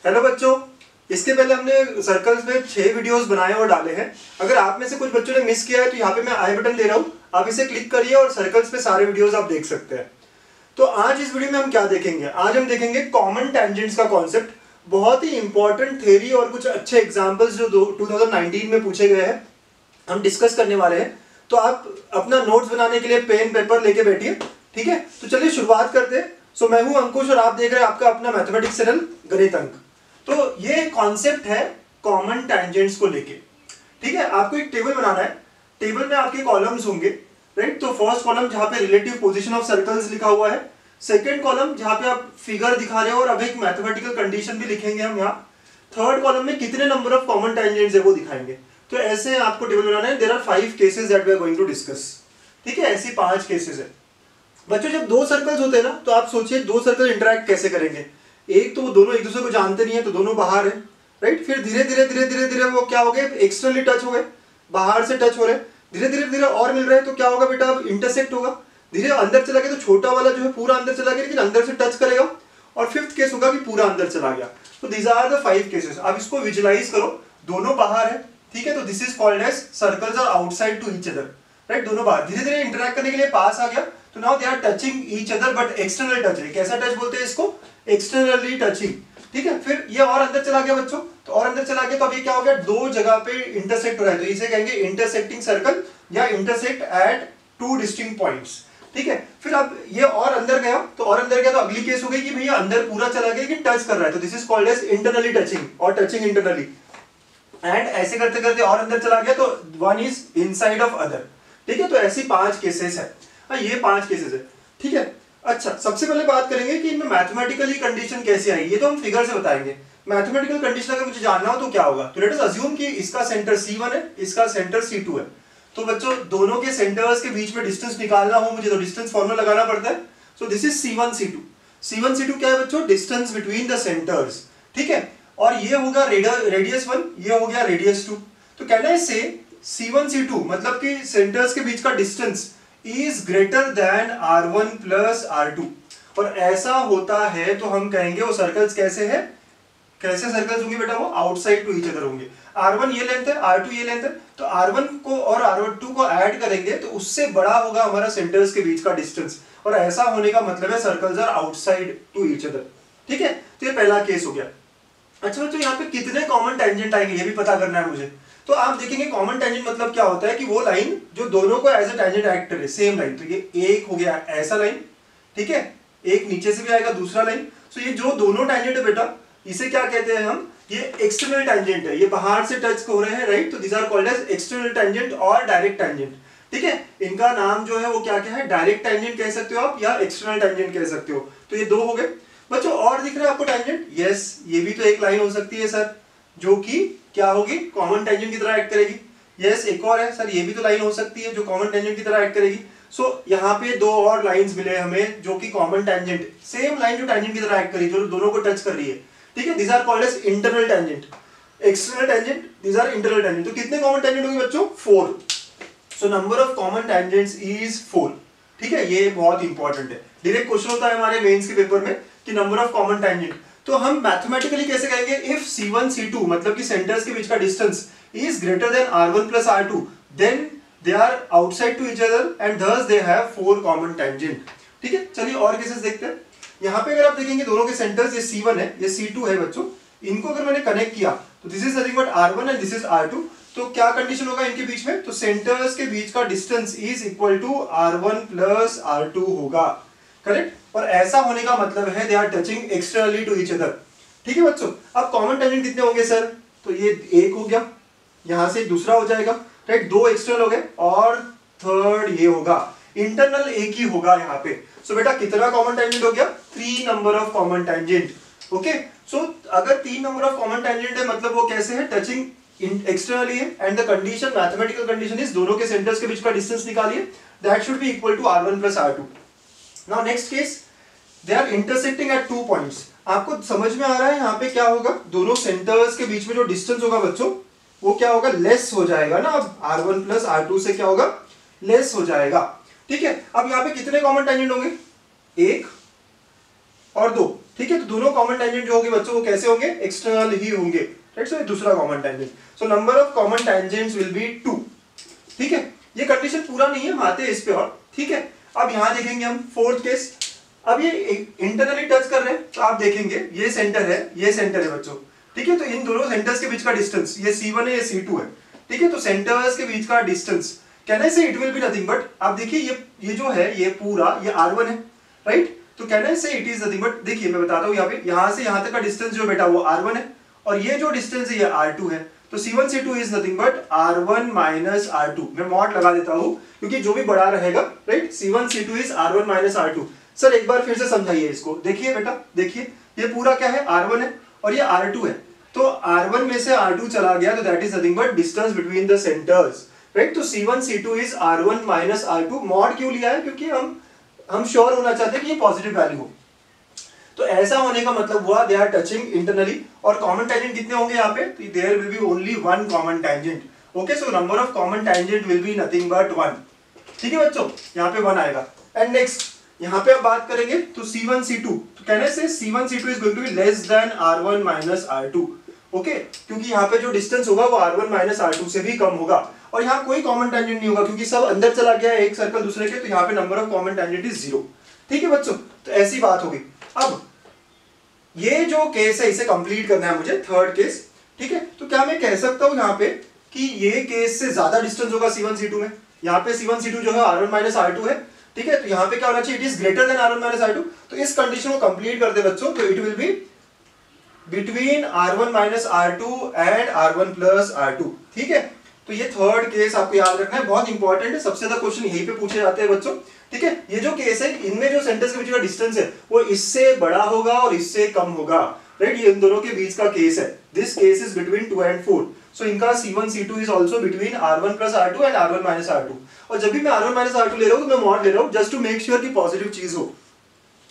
Hello बच्चों, इसके पहले हमने सर्कल्स में 6 वीडियोस बनाए और डाले हैं। अगर आप में से कुछ बच्चों ने मिस किया है तो यहाँ पे मैं आई बटन दे रहा हूँ, आप इसे क्लिक करिए और सर्कल्स पे सारे वीडियोस आप देख सकते हैं। तो आज इस वीडियो में हम क्या देखेंगे? आज हम देखेंगे कॉमन टेंजेंट्स का कॉन्सेप्ट। बहुत ही इंपॉर्टेंट थ्योरी और कुछ अच्छे एग्जाम्पल्स जो 2019 में पूछे गए हैं हम डिस्कस करने वाले हैं। तो आप अपना नोट्स बनाने के लिए पेन पेपर लेके बैठिए, ठीक है? तो चलिए शुरुआत करते हैं। सो मैं हूं अंकुश और आप देख रहे हैं आपका अपना मैथमेटिक्स चैनल गणित अंक। तो ये कॉन्सेप्ट है कॉमन टेंजेंट्स को लेके, ठीक है? आपको एक टेबल बनाना है। टेबल में आपके कॉलम्स होंगे, राइट? तो फर्स्ट कॉलम जहां पे रिलेटिव पोजीशन ऑफ सर्कल्स लिखा हुआ है, सेकंड कॉलम जहां पे आप फिगर दिखा रहे हो और अब एक मैथमेटिकल कंडीशन भी लिखेंगे हम यहाँ, थर्ड कॉलम में कितने नंबर ऑफ कॉमन टेंजेंट्स है वो दिखाएंगे। तो ऐसे आपको टेबल बनाना है। There are 5 cases that we are going to discuss, ठीक है? ऐसी 5 केसेस है बच्चों। जब 2 सर्कल्स होते हैं ना, तो आप सोचिए 2 सर्कल इंटरेक्ट कैसे करेंगे। एक तो वो दोनों एक दूसरे को जानते नहीं है तो दोनों बाहर है, राइट? फिर धीरे धीरे वो क्या हो गए, एक्सटर्नली टच हो गए, बाहर से टच हो रहे, धीरे धीरे और मिल रहे हैं। तो क्या होगा बेटा, अब इंटरसेक्ट होगा। धीरे अंदर चला गया तो छोटा वाला जो है पूरा अंदर चला गया, लेकिन अंदर से टच करेगा। और फिफ्थ केस होगा कि पूरा अंदर चला गया। तो दीज आर द 5 केसेस। अब इसको विजुलाइज करो, दोनों बाहर है, ठीक है? तो this is called as circles are outside to each other, right? दोनों बाहर धीरे धीरे इंटरैक्ट करने के लिए पास आ गया। तो now they are touching each other but external touch है। कैसा टच बोलते हैं इसको? एक्सटर्नली टचिंग, ठीक है? फिर ये और अंदर चला गया बच्चों, तो और अंदर चला गया तो अब ये क्या हो गया, 2 जगह पे इंटरसेक्ट हो रहा है। तो इसे कहेंगे इंटरसेक्टिंग सर्कल या इंटरसेक्ट एट 2 डिस्टिंक्ट पॉइंट्स, ठीक है? फिर अब ये और अंदर गया, तो और अंदर गया तो अगली केस हो गई कि भैया अंदर पूरा चला गया लेकिन टच कर रहा है। तो this is called as internally touching और टचिंग इंटरनली। एंड ऐसे करते करते और अंदर चला गया तो one is inside of other, ठीक है? तो ऐसी 5 केसेस है। ये 5 केसेस है, ठीक है? अच्छा, सबसे पहले बात करेंगे कि इनमें मैथमेटिकली कंडीशन कैसे आएगी। ये तो हम फिगर से बताएंगे। मैथमेटिकल कंडीशन अगर मुझे जानना हो तो क्या होगा, तो लेट अस अज्यूम कि इसका सेंटर C1 है, इसका सेंटर C2 है। तो बच्चों दोनों के सेंटर्स के बीच में डिस्टेंस निकालना हो मुझे तो डिस्टेंस फॉर्मूला लगाना पड़ता है। सो this is C1 C2। C1 C2 क्या है बच्चों? डिस्टेंस बिटवीन द सेंटर्स, ठीक है? और ये होगा रेडियस 1, ये हो गया रेडियस 2। तो कहना है से C1 C2 मतलब कि सेंटर्स के बीच का distance is greater than R1 plus R2। और ऐसा होता है तो हम कहेंगे वो सर्कल्स कैसे है, कैसे सर्कल्स होंगे बेटा? वो आउटसाइड टू ईच अदर होंगे। R1 ये लेंथ है, R2 ये लेंथ है, तो R1 को और R2 को ऐड करेंगे तो उससे बड़ा होगा हमारा सेंटर्स के बीच का डिस्टेंस। और ऐसा होने का मतलब है circles are outside to each other, ठीक है? तो ये पहला केस हो गया। अच्छा बच्चों, यहाँ पे कितने कॉमन टेंजेंट आएंगे ये भी पता करना है मुझे। तो आप देखेंगे कॉमन टेंजेंट मतलब क्या होता है कि वो लाइन जो दोनों को एज ए टेंजेंट एक्ट करे, सेम लाइन। तो ये एक हो गया ऐसा लाइन, ठीक है? एक नीचे से भी आएगा दूसरा लाइन। सो ये जो दोनों टेंजेंट है बेटा, इसे क्या कहते हैं हम? ये एक्सटर्नल टेंजेंट है, ये बाहर से टच हो रहे हैं, राइट? तो these are called as external tangent और डायरेक्ट टेंजेंट, ठीक है? इनका नाम जो है वो क्या क्या है? डायरेक्ट टेंजेंट कह सकते हो आप या एक्सटर्नल टेंजेंट कह सकते हो। तो ये 2 हो गए बच्चों। और दिख रहा है आपको टेंजेंट? यस, ये भी तो एक लाइन हो सकती है सर, जो कि क्या होगी, कॉमन टेंजेंट की तरह एक्ट करेगी। यस, एक और है सर, ये भी तो लाइन हो सकती है जो कॉमन टेंजेंट की तरह एक्ट करेगी। सो यहाँ पे 2 और लाइंस मिले हमें जो कि कॉमन टेंजेंट, सेम लाइन जो टेंजेंट की तरह एक्ट करी, जो दोनों को टच कर रही है, ठीक है? These are called as internal tangent, external tangent, these are internal tangent. तो कितने कॉमन टेंजेंट होंगे बच्चों? 4। So number of common tangents is 4, ठीक है? ये बहुत इंपॉर्टेंट है। डायरेक्ट क्वेश्चन होता है हमारे मेंस के पेपर में कि नंबर ऑफ कॉमन टेंजेंट। तो हम मैथमेटिकली कैसे कहेंगे? इफ C1 C2 मतलब कि सेंटर्स के बीच का distance is greater than R1 plus R2 then they are outside to each other and thus they have 4 common tangent, ठीक है? चलिए और केसेस देखते हैं। यहाँ पे अगर आप देखेंगे दोनों के सेंटर्स, ये C1 है, ये C2 है बच्चों। इनको अगर मैंने कनेक्ट किया तो this is nothing but R1 and this is R2। तो क्या कंडीशन होगा इनके बीच में? तो सेंटर्स के बीच का distance is equal to R1 plus R2 होगा, करेक्ट? और ऐसा होने का मतलब है they are touching externally to each other, ठीक है बच्चों? अब कॉमन टेंजेंट कितने होंगे सर? तो ये एक हो गया, यहां से दूसरा हो जाएगा, राइट? 2 एक्सटर्नल हो गए और थर्ड ये होगा इंटरनल, एक ही होगा यहाँ पे। सो बेटा कितना कॉमन टेंजेंट हो गया? 3 number of common tangent, okay? So अगर 3 नंबर ऑफ कॉमन टेंजेंट है मतलब वो कैसे है? टचिंग एक्सटर्नली है। And the condition, mathematical condition is दोनों के सेंटर्स के बीच का डिस्टेंस निकालिए, that should be equal to R1 plus R2। Now next case, they are intersecting at 2 points. आपको समझ में आ रहा है यहाँ पे क्या होगा? दोनों सेंटर्स के बीच में जो डिस्टेंस होगा बच्चों वो क्या होगा? लेस हो जाएगा ना। अब R1 प्लस R2 से क्या होगा? लेस हो जाएगा, ठीक है? अब यहाँ पे कितने कॉमन टेंजेंट होंगे? 1 और 2, ठीक है, तो दोनों कॉमन टेंजेंट जो होंगे बच्चों वो कैसे होंगे, एक्सटर्नल ही होंगे, राइट। सो दूसरा common tangent, so number of common tangents will B 2। ठीक है, ये कंडीशन पूरा नहीं है, हम आते हैं इस पे और, ठीक है। अब यहां देखेंगे हम फोर्थ केस, अब ये इंटरनली टच कर रहे हैं, तो आप देखेंगे ये सेंटर है, ये सेंटर है बच्चों, ठीक है। तो इन दोनों सेंटर्स के बीच का डिस्टेंस, ये C1 है, ये C2 है, ठीक है। तो सेंटर्स के बीच का डिस्टेंस कहने से it will be nothing but, आप देखिए ये जो है ये पूरा ये R1 है, राइट। तो कहने से इट इज नथिंग बट, देखिए मैं बताता हूँ यहाँ पे, यहाँ से यहाँ तक का डिस्टेंस जो बेटा वो R1 है, और ये जो डिस्टेंस है ये R2 है। तो C1 C2 is nothing but R1 minus R2। मैं मॉड लगा देता हूँ क्योंकि जो भी बड़ा रहेगा, right. C1 C2 is R1 minus R2। Sir एक बार फिर से समझाइए इसको, देखिए बेटा, देखिए ये पूरा क्या है, R1 है और ये R2 है। तो R1 में से R2 चला गया तो that is nothing but distance between the centres, right. तो C1 C2 is R1 minus R2। Mod क्यों लिया है, क्योंकि हम श्योर होना चाहते हैं कि ये पॉजिटिव वैल्यू हो। तो ऐसा होने का मतलब हुआ दे आर टचिंग इंटरनली। और कॉमन टेंजेंट कितने होंगे यहाँ पे, तो there will be only one common tangent. Okay, so number of common tangent will be nothing but 1। ठीक है बच्चों, यहाँ पे 1 आएगा। एंड नेक्स्ट यहाँ पे आप बात करेंगे तो C1 C2, तो कहने से C1 C2 is going to be less than R1 minus R2। Okay, क्योंकि यहाँ पे जो डिस्टेंस होगा वो R1 माइनस R2 से भी कम होगा, और यहाँ कोई कॉमन टेंजेंट नहीं होगा क्योंकि सब अंदर चला गया है एक सर्कल दूसरे के, तो यहाँ पे number of common tangent is 0। ठीक है बच्चों, तो ऐसी बात होगी। अब ये जो केस है इसे कंप्लीट करना है मुझे, थर्ड केस। ठीक है, तो क्या मैं कह सकता हूँ यहाँ पे कि ये केस से ज्यादा डिस्टेंस होगा C1 C2 में। यहाँ पे C1 C2 जो है R1 माइनस R2 है, ठीक है। तो यहाँ पे क्या होना चाहिए, it is greater than R1 minus R2। तो इस कंडीशन को कंप्लीट कर दे बच्चों, तो it will be between R1 minus R2 and R1 plus R2। ठीक है, तो ये थर्ड केस आपको याद रखना है, बहुत इंपॉर्टेंट है, सबसे ज्यादा क्वेश्चन यहीं पे पूछे जाते हैं बच्चों। ठीक है, ये जो केस है इनमें जो सेंटर्स के बीच का डिस्टेंस है वो इससे बड़ा होगा और इससे कम होगा, राइट। ये इन दोनों के बीच का केस है, this case is between 2 and 4। सो इनका C1 C2 is also between R1 plus R2 and R1 minus R2। और जब भी मैं R1 माइनस R2 ले रहा हूँ तो मैं मॉड ले रहा हूँ जस्ट टू मेक श्योर कि पॉजिटिव चीज हो।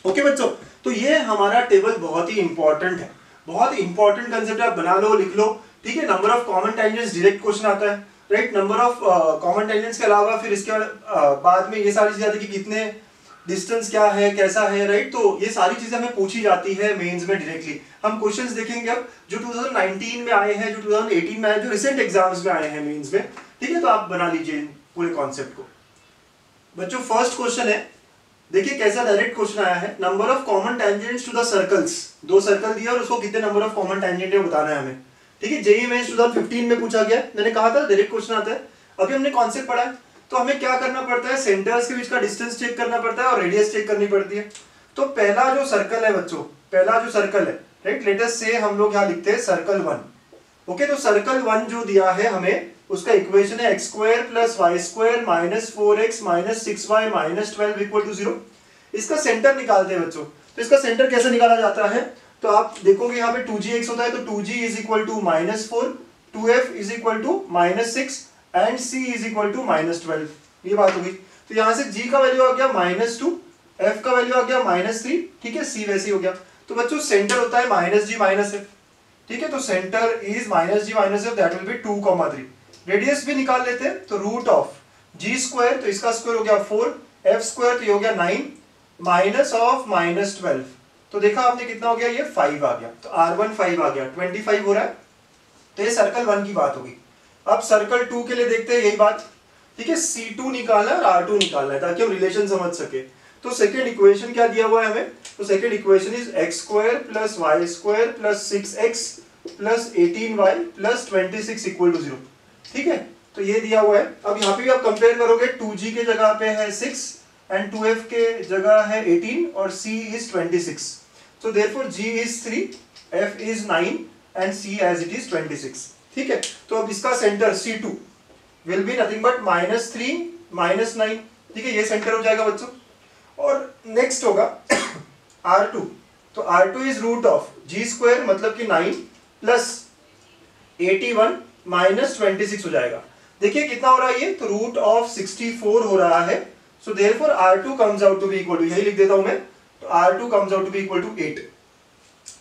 ओके बच्चों, तो ये हमारा टेबल बहुत ही इंपॉर्टेंट है, बहुत इंपॉर्टेंट कंसेप्ट है, आप बना लो, लिख लो। ठीक है, number of common tangents direct question आता है, right. Number of common tangents के अलावा फिर इसके बाद में ये सारी चीजें आती है कि कितने डिस्टेंस क्या है, कैसा है, राइट। तो ये सारी चीजें हमें पूछी जाती है मेंस में डायरेक्टली। हम क्वेश्चंस देखेंगे अब जो 2019 में आए हैं, जो 2018 में आए, जो रिसेंट एग्जाम्स में आए हैं मेंस में। ठीक है, तो आप बना लीजिए पूरे कॉन्सेप्ट को। बच्चों फर्स्ट क्वेश्चन है, देखिए कैसा डायरेक्ट क्वेश्चन आया है, number of common tangents to the circles. 2 circle दिया और उसको कितने नंबर ऑफ कॉमन टेंजेंट है बताना है हमें। ठीक है, जेईई मेंस 2015 में पूछा गया, मैंने कहा था डायरेक्ट क्वेश्चन आता है। अभी हमने कॉन्सेप्ट पढ़ा है, तो हमें क्या करना पड़ता है, सेंटर्स के बीच का डिस्टेंस चेक करना पड़ता है और रेडियस चेक करनी पड़ती है। तो पहला जो सर्कल है बच्चों, पहला जो सर्कल है, राइट, लेट अस से हम लोग यहाँ लिखते हैं सर्कल 1। ओके, तो सर्कल 1 जो दिया है हमें, उसका इक्वेशन है x² + y² - 4x - 6y - 12 = 0। इसका सेंटर निकालते हैं बच्चों। तो इसका सेंटर कैसे निकाला जाता है, तो आप देखोगे यहाँ पे 2gx होता है, तो 2g = -4, 2f = -6 एंड c = -12। ये बात हो गई। तो यहाँ से g का वैल्यू आ गया -2, f का वैल्यू आ गया -3, ठीक है, c वैसे ही हो गया। तो बच्चों सेंटर होता है -g -f। ठीक है, तो centre is -g -f, that will be 2, 3। Radius भी निकाल लेते हैं, तो √g², तो इसका स्क्वायर हो गया 4, f² तो ये हो गया 9 -12। तो देखा आपने कितना हो गया, ये 5 आ गया। तो R1 5 आ गया, 25 हो रहा है। तो ये सर्कल 1 की बात होगी। अब सर्कल 2 के लिए देखते हैं यही बात। ठीक है, C2 निकालना है और R2 निकालना है ताकि हम रिलेशन समझ सके। तो सेकंड इक्वेशन क्या दिया हुआ है हमें, तो second equation is x² + y² + 6x + 18y + 26 = 0। ठीक है, तो ये दिया हुआ है। अब यहाँ पे भी आप कंपेयर करोगे, 2g के जगह पे है 6 एंड 2f के जगह है 18 और c is 26। So therefore g is 3, f is 9 and c as it is 26। ठीक है, तो अब इसका centre C2 will be nothing but -3 -9। ठीक है, ये सेंटर हो जाएगा बच्चों। और नेक्स्ट होगा R2। तो R2 is √g² मतलब कि 9 + 81 - 26 हो जाएगा। देखिए कितना हो रहा है ये, तो √64 हो रहा है। So therefore R2 comes out to be equal to, यही लिख देता हूं मैं, तो R2 comes out to be equal to 8।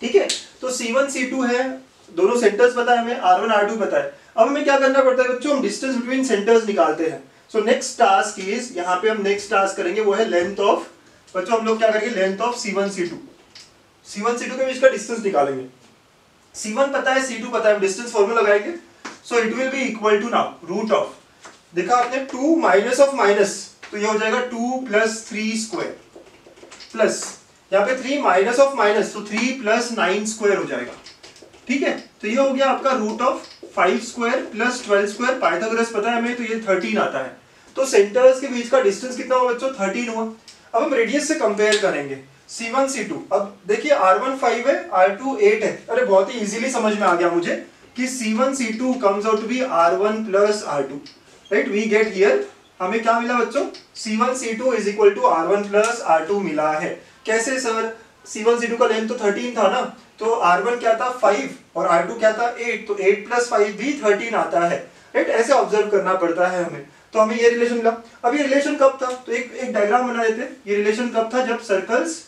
ठीक है, तो C1 C2 है, दोनों सेंटर्स पता है हमें, R1 R2 पता है। अब हमें क्या करना पड़ता है बच्चों, हम डिस्टेंस बिटवीन सेंटर्स निकालते हैं। सो नेक्स्ट टास्क इज, यहाँ पे हम नेक्स्ट टास्क करेंगे वो है लेंथ ऑफ, बच्चों हम लोग क्या करेंगे, length of C1 C2। C1 C2 के बीच का डिस्टेंस निकालेंगे। C1 पता है, C2 पता है, डिस्टेंस फॉर्मूला लगाएंगे। So it will be equal to now root of, देखा आपने 2 माइनस ऑफ माइनस, तो ये हो जाएगा 2 प्लस 3 स्क्वायर प्लस यहाँ पे 3 माइनस ऑफ माइनस, तो 3 प्लस 9 स्क्वायर हो जाएगा। ठीक है, तो ये हो गया आपका root of 5 square plus 12 square, Pythagoras पता है हमें, तो ये 13 आता है। तो सेंटर्स के बीच का डिस्टेंस कितना हुआ बच्चों? 13 हुआ। अब हम रेडियस से कंपेयर करेंगे C1 C2। अब देखिए R1 5 है, R2 8 है। अरे बहुत ही इजीली समझ में आ गया मुझे कि C1 C2 comes out to be R1 plus R2, right? We get here, हमें क्या मिला बच्चों? C1 C2 is equal to R1 plus R2 मिला है। कैसे सर? C1 C2 का लेंथ तो 13 था ना, तो R1 क्या था? 5 और R2 क्या था? 8, तो 8 प्लस 5 भी 13 आता है, राइट? ऐसे ऑब्जर्व करना पड़ता है हमें। तो हमें ये रिलेशन मिला। अब ये रिलेशन कब था? तो एक डायग्राम बना देते हैं। ये रिलेशन कब था? जब सर्कल्स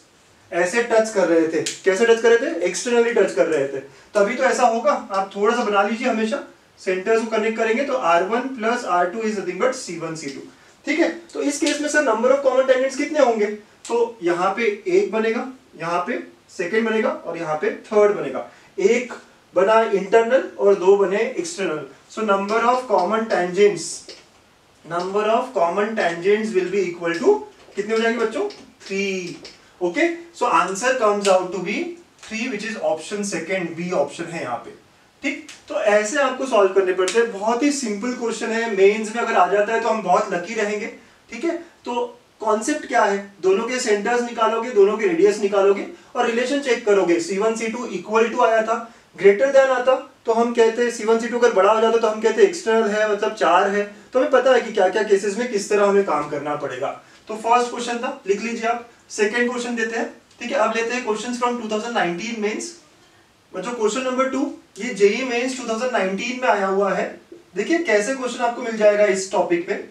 ऐसे टच कर रहे थे। कैसे टच कर रहे थे? एक्सटर्नली टच कर रहे थे, तभी तो ऐसा होगा। आप थोड़ा सा बना लीजिए, हमेशा सेंटर्स को कनेक्ट करेंगे तो R1 plus R2 is nothing but C1 C2। ठीक है, तो इस केस में sir number of common tangents कितने होंगे? तो यहाँ पे एक बनेगा, यहाँ पे सेकेंड बनेगा और यहाँ पे थर्ड बनेगा। एक बना इंटरनल और दो बने external. So number of common tangents will be equal to कितने हो जाएंगे बच्चों? 3। Okay, so answer comes out to be 3 which is option second, B option है यहाँ पे। ठीक, तो ऐसे आपको सॉल्व करने पड़ते हैं। बहुत ही सिंपल क्वेश्चन है, मेंस में अगर आ जाता है तो हम बहुत लकी रहेंगे। ठीक है, तो कॉन्सेप्ट क्या है? दोनों के सेंटर्स निकालोगे, दोनों के रेडियस निकालोगे और रिलेशन चेक करोगे। C1 C2 इक्वल टू आया था, ग्रेटर देन आता तो हम कहते C1 C2 अगर बड़ा हो जाता तो हम कहते एक्सटर्नल है, मतलब 4 है। तो हमें पता है कि क्या क्या केसेस में किस तरह हमें काम करना पड़ेगा। तो फर्स्ट क्वेश्चन था, लिख लीजिए आप। सेकेंड क्वेश्चन देते हैं। ठीक है, अब लेते हैं क्वेश्चन फ्रॉम 2019 मेंस। बच्चों क्वेश्चन नंबर 2 ये जेईई मेंस 2019 में आया हुआ है। देखिए कैसे क्वेश्चन आपको मिल जाएगा इस टॉपिक पे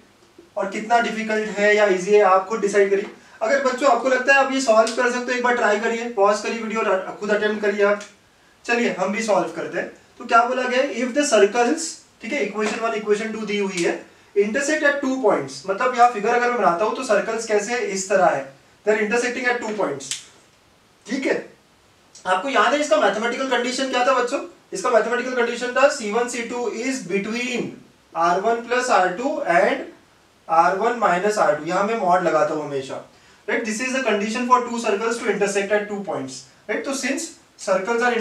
और कितना डिफिकल्ट है या इजी है आप खुद डिसाइड करिए। अगर बच्चों आपको लगता है आप ये सॉल्व कर सकते हो, एक बार ट्राई करिए, पॉज करिए वीडियो और खुद अटेम्प्ट करिए आप। चलिए हम भी सॉल्व करते हैं। तो क्या बोला गया? इफ द सर्कल्स, ठीक है, इक्वेशन 1 इक्वेशन 2 दी हुई है, इंटरसेक्ट एट 2 पॉइंट्स, मतलब यहाँ फिगर अगर मैं बनाता हूँ तो सर्कल्स कैसे है? इस तरह है, they are intersecting at 2 points. ठीक है, आपको याद है इसका मैथमेटिकल कंडीशन क्या था बच्चों? इसका मैथमेटिकल कंडीशन था C1 C2 is between R1 plus R2 and R1 minus R2। यहां मैं मॉड लगाता हूं हमेशा, right? This is the condition for two circles to intersect at 2 points, right? तो since circles are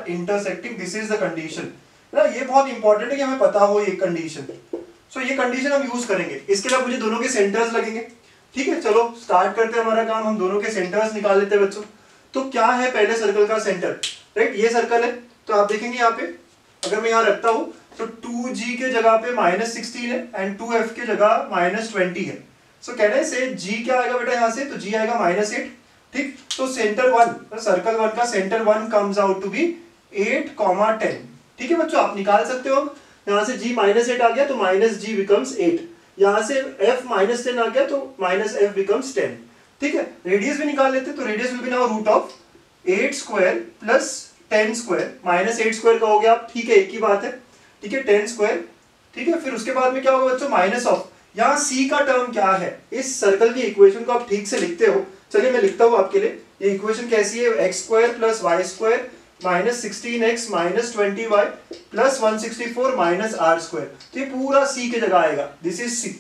intersecting this is the condition ना। ये बहुत important है कि हमें पता हो ये कंडीशन। सो ये कंडीशन हम यूज करेंगे। इसके लिए मुझे दोनों के सेंटर्स लगेंगे। ठीक है, चलो स्टार्ट करते हैं हमारा काम। हम दोनों के सेंटर्स निकाल लेते हैं बच्चों। तो क्या है पहले सर्कल का सेंटर? राइट, ये सर्कल है। तो आप देखेंगे यहाँ पे अगर मैं यहाँ रखता हूँ तो 2G के जगह पे -16 है एंड 2F के जगह -20 है। सो कहना है से G क्या आएगा बेटा यहाँ से? तो G आएगा -8। ठीक, तो सेंटर 1, सर्कल 1 का centre 1 comes out to be 8, 10। ठीक है बच्चों, आप निकाल सकते हो। यहाँ से G -8 आ गया तो -G बिकम्स 8। यहाँ से F -10 आ गया तो -F बिकम्स 10। ठीक है, रेडियस भी निकाल लेते, तो radius will be now root of 8 square plus 10 square, -8 square का हो गया। ठीक है, एक ही बात है। ठीक है, 10 स्क्वायर। ठीक है, फिर उसके बाद में क्या होगा बच्चों? माइनस ऑफ, यहाँ C का टर्म क्या है? इस सर्कल की इक्वेशन को आप ठीक से लिखते हो। चलिए मैं लिखता हूँ आपके लिए। ये इक्वेशन कैसी है? x square plus y square -16x -20y plus 164 minus r square. तो ये पूरा C के जगह आएगा, this is C।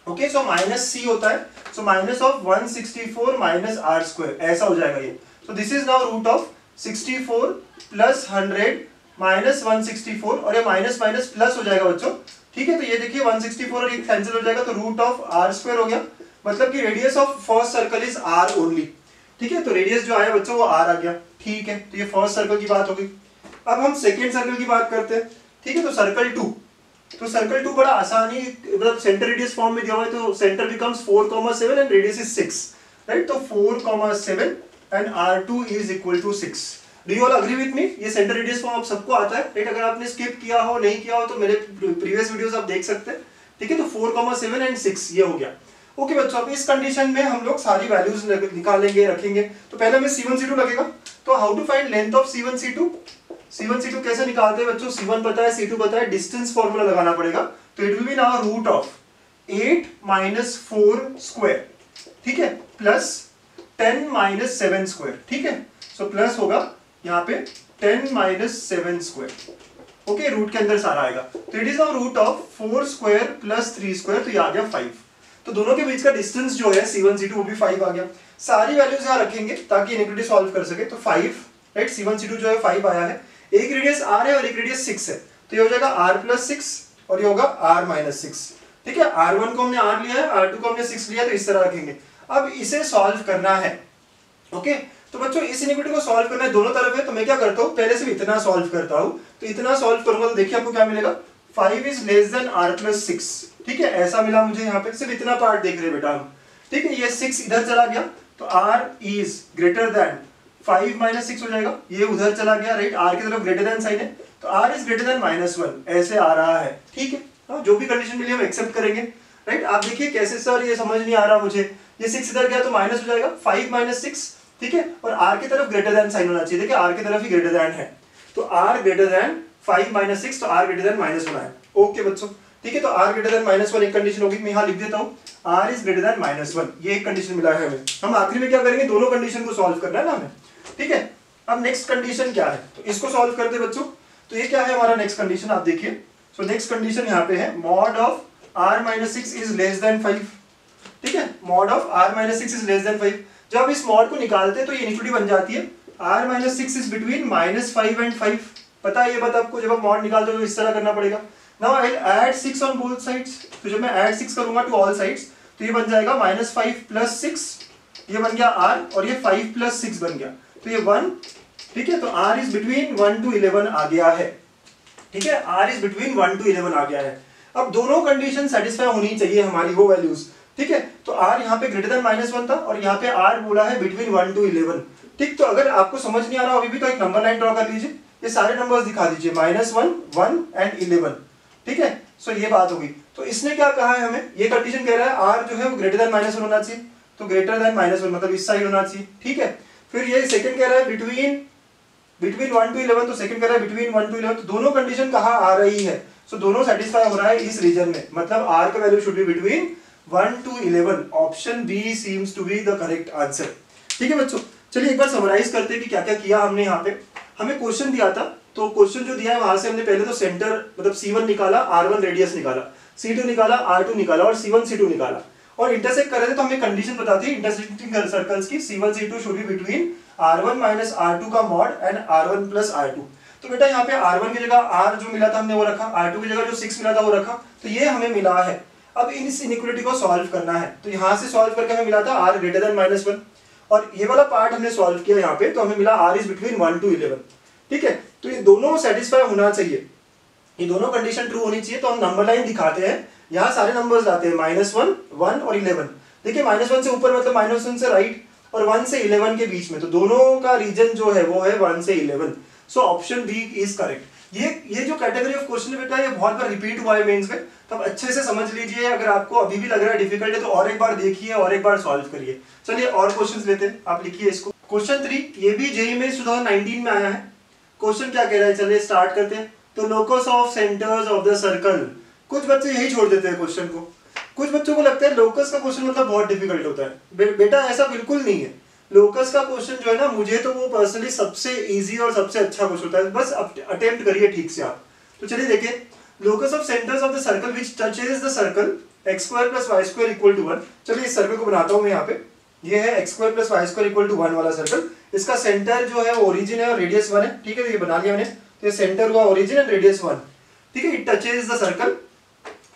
Okay, so -C होता है, so minus of 164 minus r square, ऐसा हो जाएगा ये। So this is now root of 64 plus 100 minus 164 और ये माइनस माइनस प्लस हो जाएगा बच्चों। ठीक है, तो ये देखिए 164 और ये कैंसिल हो जाएगा तो रूट ऑफ r स्क्वायर हो गया। मतलब कि radius of first circle is r only. ठीक है, तो रेडियस जो आया बच्चों वो r आ गया। ठीक है, तो ये फर्स्ट सर्कल की बात हो गई। अब हम सेकेंड सर्कल की बात करते हैं। ठीक है, तो सर्कल 2, तो सर्कल 2 बड़ा आसानी, मतलब सेंटर रेडियस फॉर्म में दिया हुआ है, तो centre becomes 4,7 and radius is 6, right? तो 4,7 and R2 is equal to 6। Do you all agree with me? ये सेंटर रेडियस फॉर्म आप सबको आता है, राइट? अगर आपने स्किप किया हो, नहीं किया हो तो मेरे प्रीवियस वीडियोस आप देख सकते हैं। ठीक है, तो 4,7 एंड 6 ये हो गया। ओके बच्चों, अब इस कंडीशन में हम लोग सारी वैल्यूज निकालेंगे, रखेंगे। तो पहले हमें C1 C2 लगेगा। तो how to find length of C1 C2? C1 C2 कैसे निकालते हैं बच्चों? C1 पता है, C2 पता है, डिस्टेंस फॉर्मूला लगाना पड़ेगा। तो it will be now root of 8 - 4 square, ठीक है, प्लस 10 माइनस 7 स्क्वायर, ठीक है। सो प्लस होगा यहाँ पे 10 माइनस 7 स्क्वायर, ओके, रूट के अंदर सारा आएगा। तो it is now root of 4 square plus 3 square, तो ये आ गया 5। तो दोनों के बीच का डिस्टेंस जो है C1 C2 वो भी 5 आ गया। सारी वैल्यूज यहाँ रखेंगे ताकि इनइक्वालिटी सॉल्व कर सके। तो 5, राइट, C1 C2 जो है 5 आया है, एक रेडियस R है और एक रेडियस 6 है, तो ये हो जाएगा R प्लस 6 और ये होगा R माइनस 6, ठीक है। R1 को हमने R लिया है, R2 को हमने 6 लिया, तो इस तरह रखेंगे। अब इसे सॉल्व करना है, ओके। तो बच्चों इस इनइक्वालिटी को सॉल्व करना है, दोनों तरफ है, तो मैं क्या करता हूँ, पहले से इतना सॉल्व करता हूँ। तो इतना सॉल्व करूंगा तो देखिए आपको क्या मिलेगा, 5 is less than R plus 6, ठीक है, ऐसा मिला मुझे यहाँ पे। सिर्फ इतना पार्ट देख रहे बेटा हम, ठीक है। ये 6 इधर चला गया तो R is greater then 5 minus 6 हो जाएगा, ये उधर चला गया, राइट, R की तरफ ग्रेटर देन साइन है, तो R इज ग्रेटर देन -1, ऐसे आ रहा है, ठीक है। हाँ, जो भी कंडीशन मिली हम एक्सेप्ट करेंगे, राइट। आप देखिए कैसे सर ये समझ नहीं आ रहा मुझे, ये 6 इधर गया तो माइनस हो जाएगा, 5 माइनस 6, ठीक है, और R की तरफ ग्रेटर देन साइन होना चाहिए, देखिए R की तरफ ही ग्रेटर देन है, तो R ग्रेटर देन 5 माइनस 6, तो R ग्रेटर देन -1 है, ओके बच्चों, ठीक है। तो R ग्रेटर देन -1 एक कंडीशन होगी, मैं यहाँ लिख देता हूँ, R इज ग्रेटर देन -1, ये एक कंडीशन मिला है हमें। हम आखिरी में क्या करेंगे, दोनों कंडीशन को सॉल्व करना है ना हमें, ठीक है। अब नेक्स्ट कंडीशन क्या है, तो इसको सॉल्व कर दे बच्चों। तो ये क्या है हमारा नेक्स्ट कंडीशन, आप देखिए। सो नेक्स्ट कंडीशन यहाँ पे है, mod of R minus 6 is less than 5, ठीक है, mod of R minus 6 is less than 5। जब इस मॉड को निकालते हैं तो ये इनइक्वालिटी बन जाती है, R minus 6 is between -5 and 5, पता है ये बात आपको। जब आप मॉड निकालते हो तो इस तरह करना पड़ेगा। Now I will add 6 on both sides, तो जब मैं ऐड 6 करूंगा टू ऑल साइड्स तो ये बन जाएगा -5 प्लस 6, ये बन गया R, और ये 5 प्लस 6 बन गया, तो ये 1, ठीक है। तो R इज बिटवीन 1 to 11 आ गया है, ठीक है, R इज बिटवीन 1 to 11 आ गया है। अब दोनों कंडीशन सेटिस्फाई होनी चाहिए हमारी, वो वैल्यूज, ठीक है। तो R यहाँ पे ग्रेटर देन -1 था और यहाँ पे R बोला है बिटवीन 1 to 11, ठीक। तो अगर आपको समझ नहीं आ रहा अभी भी तो एक नंबर लाइन ड्रॉ कर लीजिए, ये सारे नंबर्स दिखा दीजिए, -1, 1 एंड 11, ठीक है। सो ये बात होगी। तो इसने क्या कहा है हमें, ये कंडीशन कह रहा है R जो है वो ग्रेटर देन -1 होना चाहिए, तो ग्रेटर देन -1 मतलब इस साइड होना चाहिए, ठीक है। फिर ये सेकंड कह रहा है बिटवीन 1 to 11, तो सेकंड कह रहा है बिटवीन 1 to 11, तो दोनों कंडीशन कहाँ आ रही है, सो दोनों सेटिस्फाई हो रहा है इस रीजन में, मतलब R का value should be between 1 to 11, option B seems to be the correct answer, ठीक है बच्चों। चलिए एक बार समराइज करते हैं कि क्या क्या किया हमने। यहाँ पे हमें क्वेश्चन दिया था, तो क्वेश्चन जो दिया है वहां से हमने पहले तो सेंटर मतलब C1 निकाला, R1 रेडियस निकाला, C2 निकाला, R2 निकाला और C1 C2 निकाला, और इंटरसेक्ट कर रहे थे तो हमें कंडीशन बताती है इंटरसेक्टिंग सर्कल्स की, C1 C2 should be between R1 minus R2 का mod and R1 plus R2। तो बेटा यहाँ पे R1 की जगह R जो मिला था हमने वो रखा, R2 की जगह जो 6 मिला था वो रखा, तो ये हमें मिला है। अब इस इनइक्वालिटी को सॉल्व करना है, तो यहाँ से सॉल्व करके हमें मिला था R ग्रेटर देन -1, और ये वाला पार्ट हमने सॉल्व किया यहाँ पे, तो हमें मिला R इज बिटवीन 1 to 11, ठीक है। तो ये दोनों सेटिस्फाई होना चाहिए, ये दोनों कंडीशन ट्रू होनी चाहिए। तो हम नंबर लाइन दिखाते हैं, यहाँ सारे नंबर्स लाते हैं, -1, 1 और 11। देखिए -1 से ऊपर मतलब -1 से राइट, और 1 से 11 के बीच में, तो दोनों का रीजन जो है वो है 1 से 11। So option B is correct. ये जो कैटेगरी ऑफ क्वेश्चन है बेटा ये बहुत बार रिपीट हुआ है मेंस में, तो अब अच्छे से समझ लीजिए। अगर आपको अभी भी लग रहा है डिफिकल्ट है तो और एक बार देखिए और एक बार सॉल्व करिए। चलिए और क्वेश्चंस लेते हैं, आप लिखिए इसको। क्वेश्चन 3 ये भी जेईई में 2019 में आया है। क्वेश्चन क्या कह रहा है, चलिए स्टार्ट करते हैं। तो locus of centres of the circle, कुछ बच्चे यही छोड़ देते हैं क्वेश्चन को, कुछ बच्चों को लगता है लोकस का क्वेश्चन मतलब बहुत डिफिकल्ट होता है। बेटा ऐसा बिल्कुल नहीं है। लोकस का क्वेश्चन जो है ना, मुझे तो वो पर्सनली सबसे इजी और सबसे अच्छा क्वेश्चन होता है, बस अटेम्प्ट करिए ठीक से आप। तो चलिए देखिए, locus of centres of the circle which touches the circle x² + y² = 1। चलिए इस सर्कल को बनाता हूं मैं यहाँ पे, ये है x² + y² = 1 वाला सर्कल। इसका सेंटर जो है वो ओरिजिन है और रेडियस 1 है, ठीक है। ये बना लिया मैंने, तो ये सेंटर हुआ ओरिजिन एंड रेडियस 1, ठीक है। It touches the circle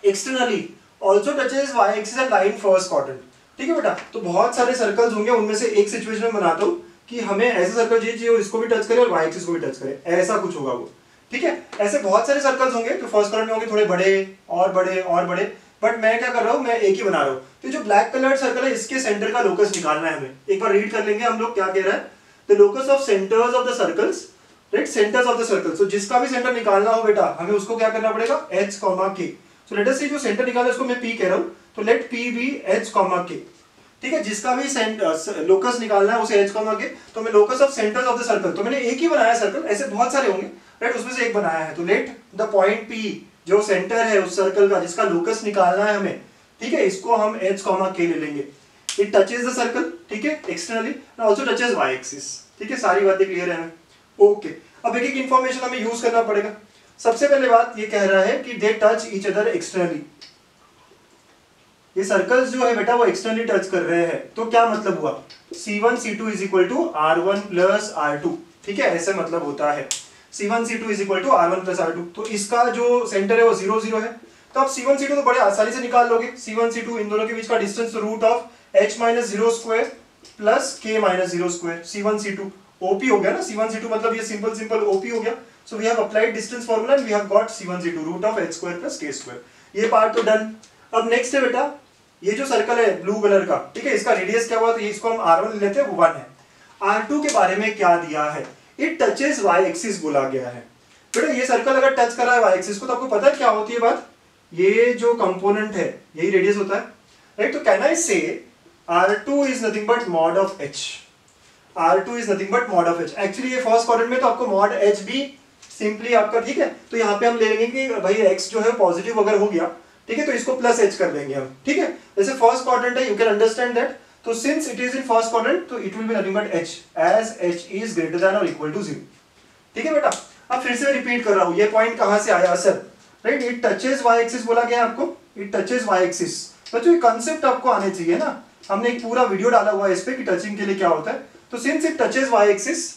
externally also touches y axis and line first quadrant, ठीक है बेटा। तो बहुत सारे सर्कल्स होंगे, उनमें से एक सिचुएशन में बनाता हूँ कि हमें ऐसे सर्कल चाहिए और इसको भी टच करे और y एक्सिस को भी टच करे, ऐसा कुछ होगा वो, ठीक है। ऐसे बहुत सारे सर्कल्स होंगे जो फर्स्ट क्वाड्रेंट में होंगे, थोड़े बड़े और बड़े और बड़े, बट मैं क्या कर रहा हूँ, मैं एक ही बना रहा हूँ। तो जो ब्लैक कलर्ड सर्कल है इसके सेंटर का लोकस निकालना है हमें। एक बार रीड कर लेंगे हम लोग क्या कह रहा है। The locus of centres of the circles, right, centres of the circles. तो जिसका भी सेंटर निकालना हो बेटा हमें उसको क्या करना पड़ेगा, h, k। So let us see जो सेंटर निकालना है उसको मैं p कह रहा हूँ, तो let p be h, k, ठीक है। जिसका भी लोकस निकालना है उसे h, k। तो मैं locus of centres of the circle, तो मैंने एक ही बनाया सर्कल, ऐसे बहुत सारे होंगे, राइट, उसमें से एक बनाया है। तो लेट द पॉइंट p जो सेंटर है उस सर्कल का जिसका लोकस निकालना है हमें, ठीक है, इसको हम h, k ले लेंगे। इट टचेज द सर्कल, ठीक है, externally, and also touches y axis, ठीक है, सारी बातें क्लियर है हमें, ओके। अब एक एक इंफॉर्मेशन हमें यूज करना पड़ेगा। सबसे पहले बात ये कह रहा है कि they touch each other externally, ये सर्कल्स जो है बेटा वो एक्सटर्नली टच कर रहे हैं, तो क्या मतलब हुआ, C1 C2 is equal to R1 plus R2, ठीक है, ऐसे मतलब होता है C1 C2 is equal to R1 plus R2। तो इसका जो सेंटर है वो 0 0 है, तो आप C1 C2 तो बड़े आसानी से निकाल लोगे। C1 C2 इन दोनों के बीच का डिस्टेंस तो root of h minus 0 square plus k minus 0 square, C1 C2 OP हो गया ना, C1 C2 मतलब ये सिंपल OP हो गया। So we have applied distance formula and we have got C1 C2 root of h square plus k square. ये part तो done. अब नेक्स्ट है बेटा ये जो सर्कल है ब्लू कलर का, ठीक है, इसका रेडियस क्या हुआ, तो इसको हम R1 लेते हैं, वो 1 है। R2 के बारे में क्या दिया है, इट टचेज y एक्सिस बोला गया है। बेटा ये सर्कल अगर टच कर रहा है y एक्सिस को तो आपको पता है क्या होती है बात, ये जो कंपोनेंट है यही रेडियस होता है, राइट। तो कैन आई से R2 is nothing but mod of h, R2 is nothing but mod of h। Actually ये फर्स्ट क्वाड्रेंट में तो आपको मॉड h भी सिंपली आपका, ठीक है, तो यहाँ पे हम ले लेंगे कि भाई x जो है पॉजिटिव अगर हो गया, ठीक है, तो इसको प्लस h कर देंगे हम, ठीक है, जैसे फर्स्ट क्वाड्रेंट है, यू कैन अंडरस्टैंड दैट। तो since it is in first quadrant तो it will be nothing but h as h is greater than और इक्वल टू 0, ठीक है बेटा। अब फिर से रिपीट कर रहा हूं, ये पॉइंट कहां से आया sir, right, it touches y axis बोला गया आपको, इट टचेज y एक्सिस। बच्चों ये कांसेप्ट आपको आने चाहिए ना, हमने एक पूरा वीडियो डाला हुआ है इस पे कि टचिंग के लिए क्या होता है। तो since it touches y axis,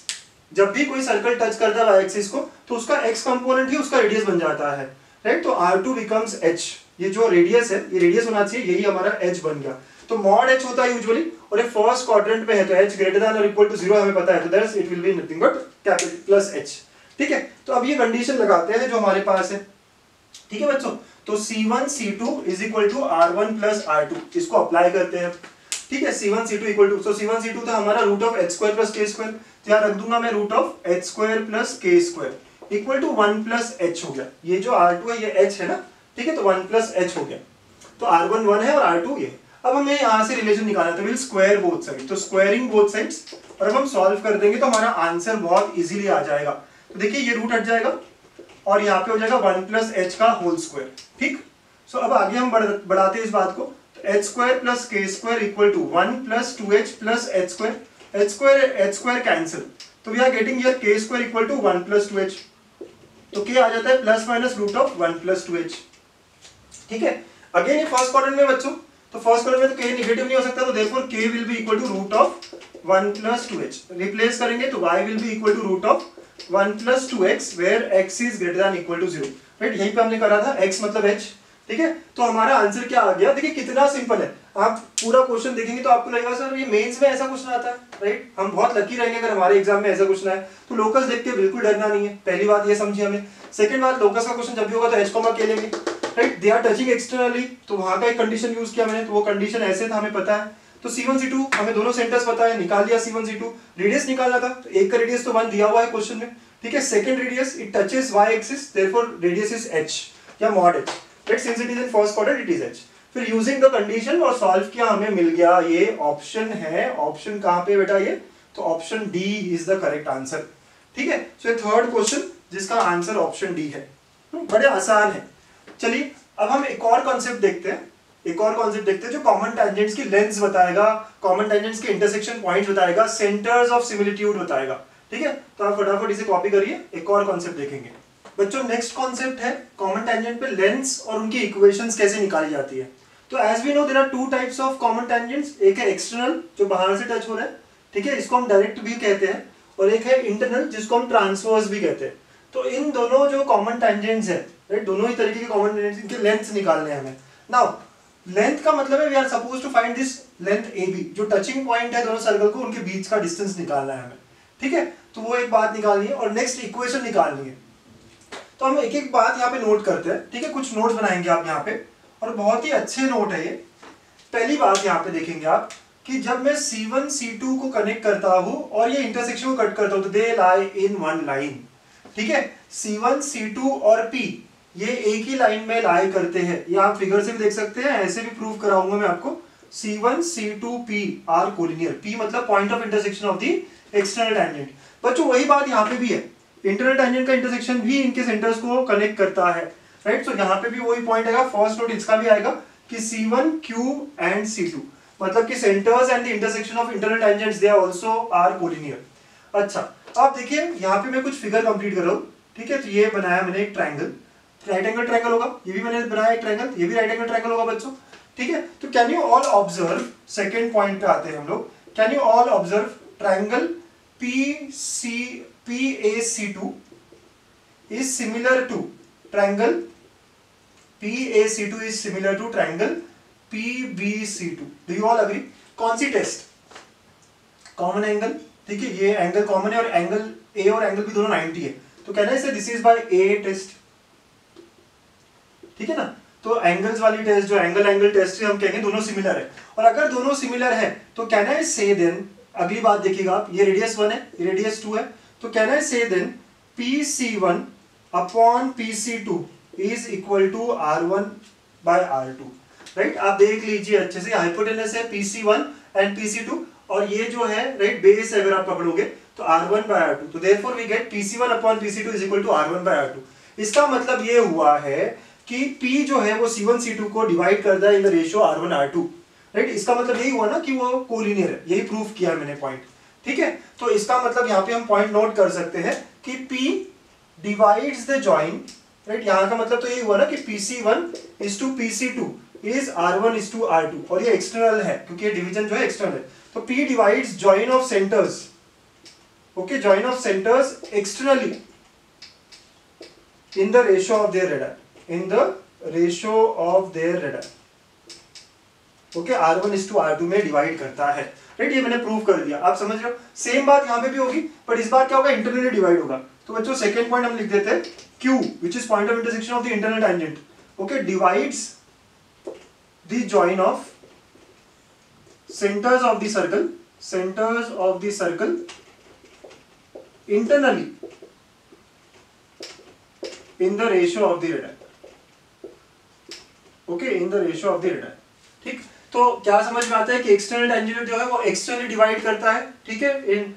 जब भी कोई सर्कल टच करता है y एक्सिस को तो उसका x कंपोनेंट ही उसका रेडियस बन जाता है, राइट। तो R2 बिकम्स h, ये जो रेडियस है ये रेडियस होना चाहिए, यही हमारा h बन गया। तो मॉड h होता है यूजुअली, और ये फर्स्ट क्वाड्रेंट में है तो h ग्रेटर देन और इक्वल टू 0 हमें पता है, तो that's it will be nothing but capital plus h, ठीक है। तो अब ये कंडीशन लगाते हैं जो हमारे पास है, ठीक है बच्चों। तो C1 C2 is equal to R1 plus R2, इसको अप्लाई करते हैं, ठीक है। C1 C2 equal to, so C1 C2 था हमारा root of h square plus k square, तो यहाँ रख दूंगा मैं root of h square plus k square equal to 1 plus h हो गया। ये जो R2 है ये h है ना, ठीक है, तो 1 प्लस h हो गया। तो R1 1 है और R2 ये। अब हमें यहाँ से रिलेशन निकालना है, तो विल स्क्वायर बोथ साइड, तो स्क्वायरिंग बोथ साइड्स, और अब हम सॉल्व कर देंगे तो हमारा आंसर बहुत इजीली आ जाएगा। तो देखिए ये रूट हट जाएगा और यहाँ पे हो जाएगा 1 प्लस h का होल स्क्वायर, ठीक। सो अब आगे हम बढ़ाते हैं इस बात को, तो h square plus k square equal to 1 plus 2h plus h square cancel, तो we are getting here k square equal to 1 plus 2h, तो k आ जाता है plus minus root of 1 plus 2h, ठीक है। अगेन ये first quadrant में बच्चों, तो फर्स्ट क्वाड्रेंट में तो k नेगेटिव नहीं हो सकता, तो therefore k will be equal to root of 1 plus 2h, replace करेंगे तो y will be equal to root of 1 plus 2x where x is greater than equal to 0, right. यहीं पे हमने करा था x मतलब h, ठीक है। तो हमारा आंसर क्या आ गया, देखिए कितना सिंपल है। आप पूरा क्वेश्चन देखेंगे तो आपको लगेगा सर ये मेंस में ऐसा क्वेश्चन आता है, राइट। हम बहुत लकी रहेंगे अगर हमारे एग्जाम में ऐसा क्वेश्चन आए। तो लोकस देख के बिल्कुल डरना नहीं है, पहली बात ये समझिए हमें। सेकंड बात, लोकस का क्वेश्चन जब भी होगा तो h कॉमा k लेंगे, right, they are touching externally, तो वहां का एक कंडीशन यूज किया मैंने, तो वो कंडीशन ऐसे था हमें पता है। तो C1 C2 हमें दोनों सेंटर्स पता है, निकाल लिया C1 C2। रेडियस निकालना था, तो एक का रेडियस तो 1 दिया हुआ है क्वेश्चन में, ठीक है। Second radius it touches y axis, therefore radius is h या mod h, right, since it is in first quadrant it is h। फिर यूजिंग द कंडीशन और सॉल्व किया, हमें मिल गया ये ऑप्शन है। ऑप्शन कहां पे बेटा ये, तो option D is the correct answer, ठीक है। सो ये थर्ड क्वेश्चन जिसका आंसर ऑप्शन डी है, बड़े आसान है। चलिए अब हम एक और कॉन्सेप्ट देखते हैं, जो कॉमन टेंजेंट्स की लेंथ्स बताएगा, कॉमन टेंजेंट्स के इंटरसेक्शन पॉइंट्स बताएगा, सेंटर्स ऑफ सिमिलिट्यूड बताएगा, ठीक है। तो आप फटाफट इसे कॉपी करिए, एक और कॉन्सेप्ट देखेंगे बच्चों। नेक्स्ट कॉन्सेप्ट है कॉमन टेंजेंट पे लेंथ्स और उनकी इक्वेशंस कैसे निकाली जाती है। तो as we know there are two types of common tangents, एक है एक्सटर्नल जो बाहर से टच हो रहा है, ठीक है, इसको हम डायरेक्ट भी कहते हैं, और एक है इंटरनल जिसको हम ट्रांसवर्स भी कहते हैं। तो इन दोनों जो कॉमन टेंजेंट्स है, राइट, दोनों ही तरीके के कॉमन टेंजेंट्स, इनके लेंथ्स निकालने हैं हमें। नाउ लेंथ का मतलब है we are suppose to find this length AB, जो टचिंग पॉइंट है दोनों सर्कल को, उनके बीच का डिस्टेंस निकालना है हमें, ठीक है। तो वो एक बात निकालनी है और नेक्स्ट इक्वेशन निकालनी है। तो हम एक एक बात यहाँ पे नोट करते हैं, ठीक है, कुछ नोट्स बनाएंगे आप यहाँ पे, और बहुत ही अच्छे नोट है ये। पहली बात यहाँ पे देखेंगे आप कि जब मैं C1 C2 को कनेक्ट करता हूँ और ये इंटरसेक्शन को कट करता हूँ तो दे लाई इन वन लाइन, ठीक है। C1 C2 और P ये एक ही लाइन में लाई करते हैं, ये आप फिगर से भी देख सकते हैं, ऐसे भी प्रूव कराऊंगा मैं आपको। C1 C2 P are collinear, P मतलब point of intersection of the external tangent. बच्चों वही बात यहाँ पे भी है, इंटरनल टेंजेंट का इंटरसेक्शन भी इनके सेंटर्स को कनेक्ट करता है, राइट। सो यहाँ पे भी वही पॉइंट आएगा, फर्स्ट नोट इसका भी आएगा कि C1 Q एंड C2, मतलब कि centres and the intersection of internal tangents they also are collinear. अच्छा, आप देखिए यहाँ पे मैं कुछ फिगर कंप्लीट कर रहा हूँ, ठीक है। तो ये बनाया मैंने एक ट्राइंगल, राइट एंगल ट्राइंगल होगा, ये भी मैंने बनाया एक ट्राइंगल, ये भी राइट एंगल ट्राइंगल होगा बच्चों, ठीक है। तो can you all observe, second point पे आते हैं हम लोग, can you all observe triangle PAC2 is similar to triangle PAC2 is similar to triangle PBC2. Do you all agree? कौन सी टेस्ट? कॉमन एंगल, ठीक है, ये एंगल कॉमन है और एंगल ए और एंगल भी दोनों 90 है, तो कहना है this is by a test, ठीक है ना। तो एंगल्स वाली टेस्ट जो एंगल टेस्ट है हम कहेंगे दोनों सिमिलर है, और अगर दोनों सिमिलर है तो कहना है से देन, अगली बात देखिएगा आप, ये रेडियस 1 है, ये रेडियस 2 है, तो कहना है say then PC1 upon PC2 is equal to R1 by R2, right. आप देख लीजिए अच्छे से, हाइपोटेनस है PC1 एंड PC2, और ये जो है राइट बेस अगर आप पकड़ोगे तो R1 बाय R2, तो therefore we get PC1 upon PC2 is equal to R1 by R2। इसका मतलब ये हुआ है कि P जो है वो C1 C2 को डिवाइड करता है इन the ratio R1 R2, right. इसका मतलब यही हुआ ना कि वो कोलिनियर है, यही प्रूफ किया मैंने पॉइंट, ठीक है। तो इसका मतलब यहाँ पे हम पॉइंट नोट कर सकते हैं कि P divides the join, right. यहाँ का मतलब तो यही हुआ ना कि PC1 is to PC2 is R1 is to R2, और ये एक्सटर्नल है क्योंकि ये डिवीजन जो है एक्सटर्नल है, तो P divides join of centres, okay, join of centres externally in the ratio of their radii, in the ratio of their radii, okay, R1 is to R2 में डिवाइड करता है, राइट। ये मैंने prove कर दिया, आप समझ रहे हो। सेम बात यहाँ पे भी होगी, पर इस बार क्या होगा, इंटरनली डिवाइड होगा। तो बच्चों सेकंड पॉइंट हम लिख देते हैं Q which is point of intersection of the internal tangent, okay, divides the join of centers of the circle internally in the ratio of the radii, okay, in the ratio of the radii, ठीक। तो क्या समझ में आता है कि external tangent जो है वो एक्सटर्नली डिवाइड करता है, ठीक है, इन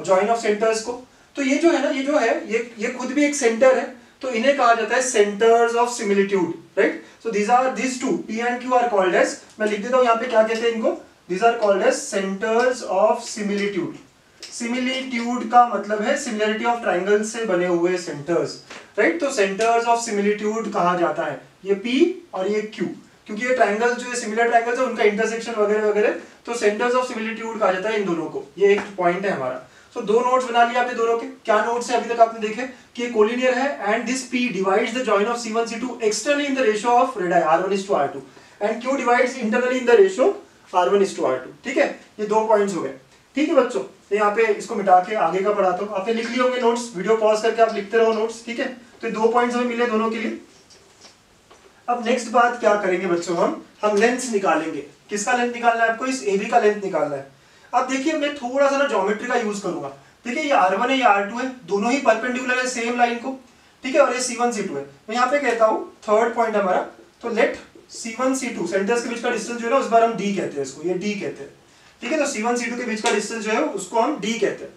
जॉइन ऑफ सेंटर्स को। तो ये जो है ना, ये जो है ये खुद भी एक सेंटर है, तो इन्हें कहा जाता है centres of similitude, right. So these two P and Q are called as, मैं लिख देता हूं यहाँ पे क्या कहते हैं इनको, these are called as centers of similitude। Similitude का मतलब है सिमिलरिटी ऑफ ट्राइंगल से बने हुए सेंटर्स, राइट। तो सेंटर्स ऑफ सिमिलिट्यूड कहा जाता है ये P और ये Q, क्योंकि ये ट्राइंगल जो है सिमिलर ट्राइंगल्स है उनका इंटरसेक्शन वगैरह वगैरह, तो सेंटर्स ऑफ सिमिलिट्यूड कहा जाता है इन दोनों को। ये एक पॉइंट है हमारा। तो दो नोट्स बना लिया आपने दोनों के, क्या नोट्स है अभी तक आपने देखे कि ये कोलिनियर है and this P divides the join of C1 C2 externally in the ratio of radii R1 is to R2 and Q divides internally in the ratio R1 is to R2, ठीक है। ये दो points हो गए, ठीक है बच्चों। तो यहाँ पे इसको मिटा के आगे का पढ़ाता हूँ, आपने लिख लिए होंगे नोट्स, वीडियो पॉज करके आप लिखते रहो नोट्स, ठीक है। तो दो पॉइंट्स हमें मिले दोनों के लिए। अब नेक्स्ट बात क्या करेंगे बच्चों, हम लेंथ निकालेंगे। किसका लेंथ निकालना है आपको, इस AB का लेंथ निकालना है। अब देखिए मैं थोड़ा सा ना ज्योमेट्री का यूज करूंगा, ठीक है। ये R1 है, ये R2 है, दोनों ही परपेंडिकुलर है सेम लाइन को, ठीक है, और ये C1 C2 है। मैं यहाँ पे कहता हूँ थर्ड पॉइंट हमारा, तो लेट C1 C2 सेंटर्स के बीच का डिस्टेंस जो है ना उस बार हम D कहते हैं, इसको ये D कहते हैं, ठीक है। तो C1 C2 के बीच का डिस्टेंस जो है उसको हम D कहते हैं,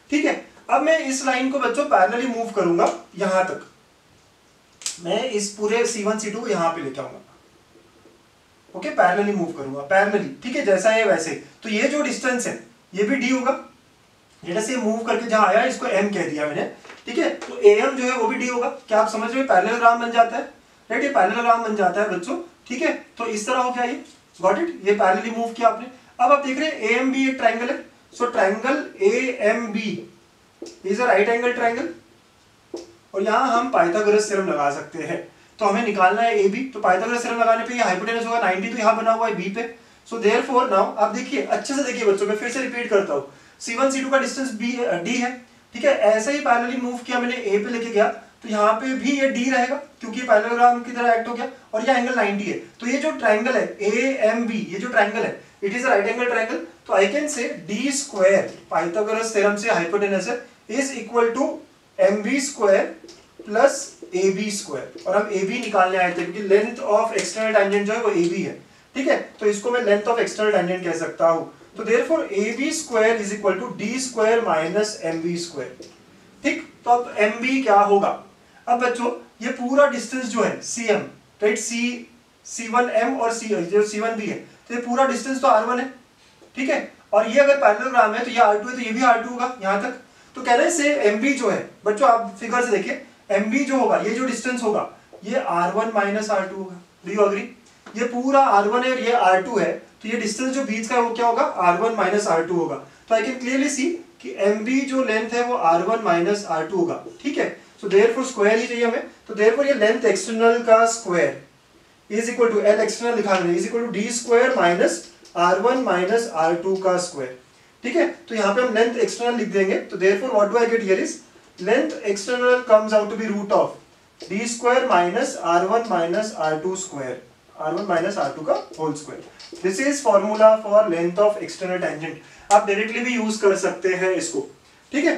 ठीक है। अब मैं इस लाइन को बच्चों पैरेलली मूव करूंगा यहां तक, मैं इस पूरे C1 C2 को यहां पे लेके आऊंगा, ओके, पैरेलली मूव करूंगा, पैरेलली, ठीक है, जैसा है वैसे। तो ये जो डिस्टेंस है ये भी D होगा, जैसे मूव करके जहां आया इसको M कह दिया मैंने, ठीक है। तो AM जो है वो भी D होगा। क्या आप समझ रहे हो, पैरेललोग्राम बन जाता है, राइट, ये पैरेललोग्राम बन जाता है बच्चों, ठीक है। तो इस तरह हो गया ये, गॉट इट, ये पैरेलली मूव किया आपने। अब आप देख रहे हैं AMB एक ट्राइंगल है, so triangle AMB is a right angle triangle, और यहां हम पाइथागोरस थ्योरम लगा सकते हैं। तो हमें निकालना है AB, तो पाइथागोरस थ्योरम लगाने पे ये हाइपोटेनस होगा 90, तो यहां बना हुआ है B पे। सो देयरफॉर नाउ आप देखिए अच्छे से देखिए बच्चों, मैं फिर से रिपीट करता हूं, C1 C2 का डिस्टेंस D है, ठीक है। ऐसे ही पैरेलली मूव किया मैंने A पे लेके गया, तो यहाँ पे भी ये D रहेगा क्योंकि पैरेललोग्राम की तरह एक्ट हो गया, और ये एंगल 90 है। तो ये जो ट्राइंगल है AMB, ये जो ट्राइंगल है it is a right angle triangle, तो I can say D square, Pythagoras theorem से हाइपोटेनस है, is equal to MB square plus AB square. और हम AB निकालने आए थे क्योंकि लेंथ ऑफ एक्सटर्नल टेंजेंट जो है वो AB है, ठीक है। तो इसको मैं लेंथ ऑफ एक्सटर्नल टेंजेंट कह सकता हूं। तो therefore AB square is equal to D square minus MB square, ठीक। तो अब MB क्या होगा, अब बच्चों ये पूरा डिस्टेंस जो है CM, राइट, C1M और C जो C1B है, तो ये पूरा डिस्टेंस तो r1 है, ठीक है। और ये अगर पैरेललोग्राम है तो ये r2 है तो ये भी r2 होगा यहाँ तक। तो कह रहे हैं से mb जो है, बच्चों आप फिगर से देखिए, mb जो होगा, ये जो डिस्टेंस होगा ये r1 माइनस r2 होगा। Do you agree? ये पूरा r1 है और ये r2 है, तो ये डिस्टेंस जो बीच का है वो क्या होगा, r1 माइनस r2 होगा। तो आई कैन क्लियरली सी कि mb जो लेंथ है वो r1 माइनस r2 होगा, ठीक है। सो देयरफॉर स्क्वायर ही चाहिए हमें, तो देयरफॉर ये लेंथ एक्सटर्नल का square is equal to l external लिखा है is equal to d square minus r1 minus r2 का स्क्वायर, ठीक है। तो यहाँ पे हम लेंथ एक्सटर्नल लिख देंगे, तो therefore what do I get here is length external comes out to be root of d square minus r1 minus r2 square, r1 minus r2 का whole square. This is formula for length of external tangent. आप directly भी use कर सकते हैं इसको, ठीक है।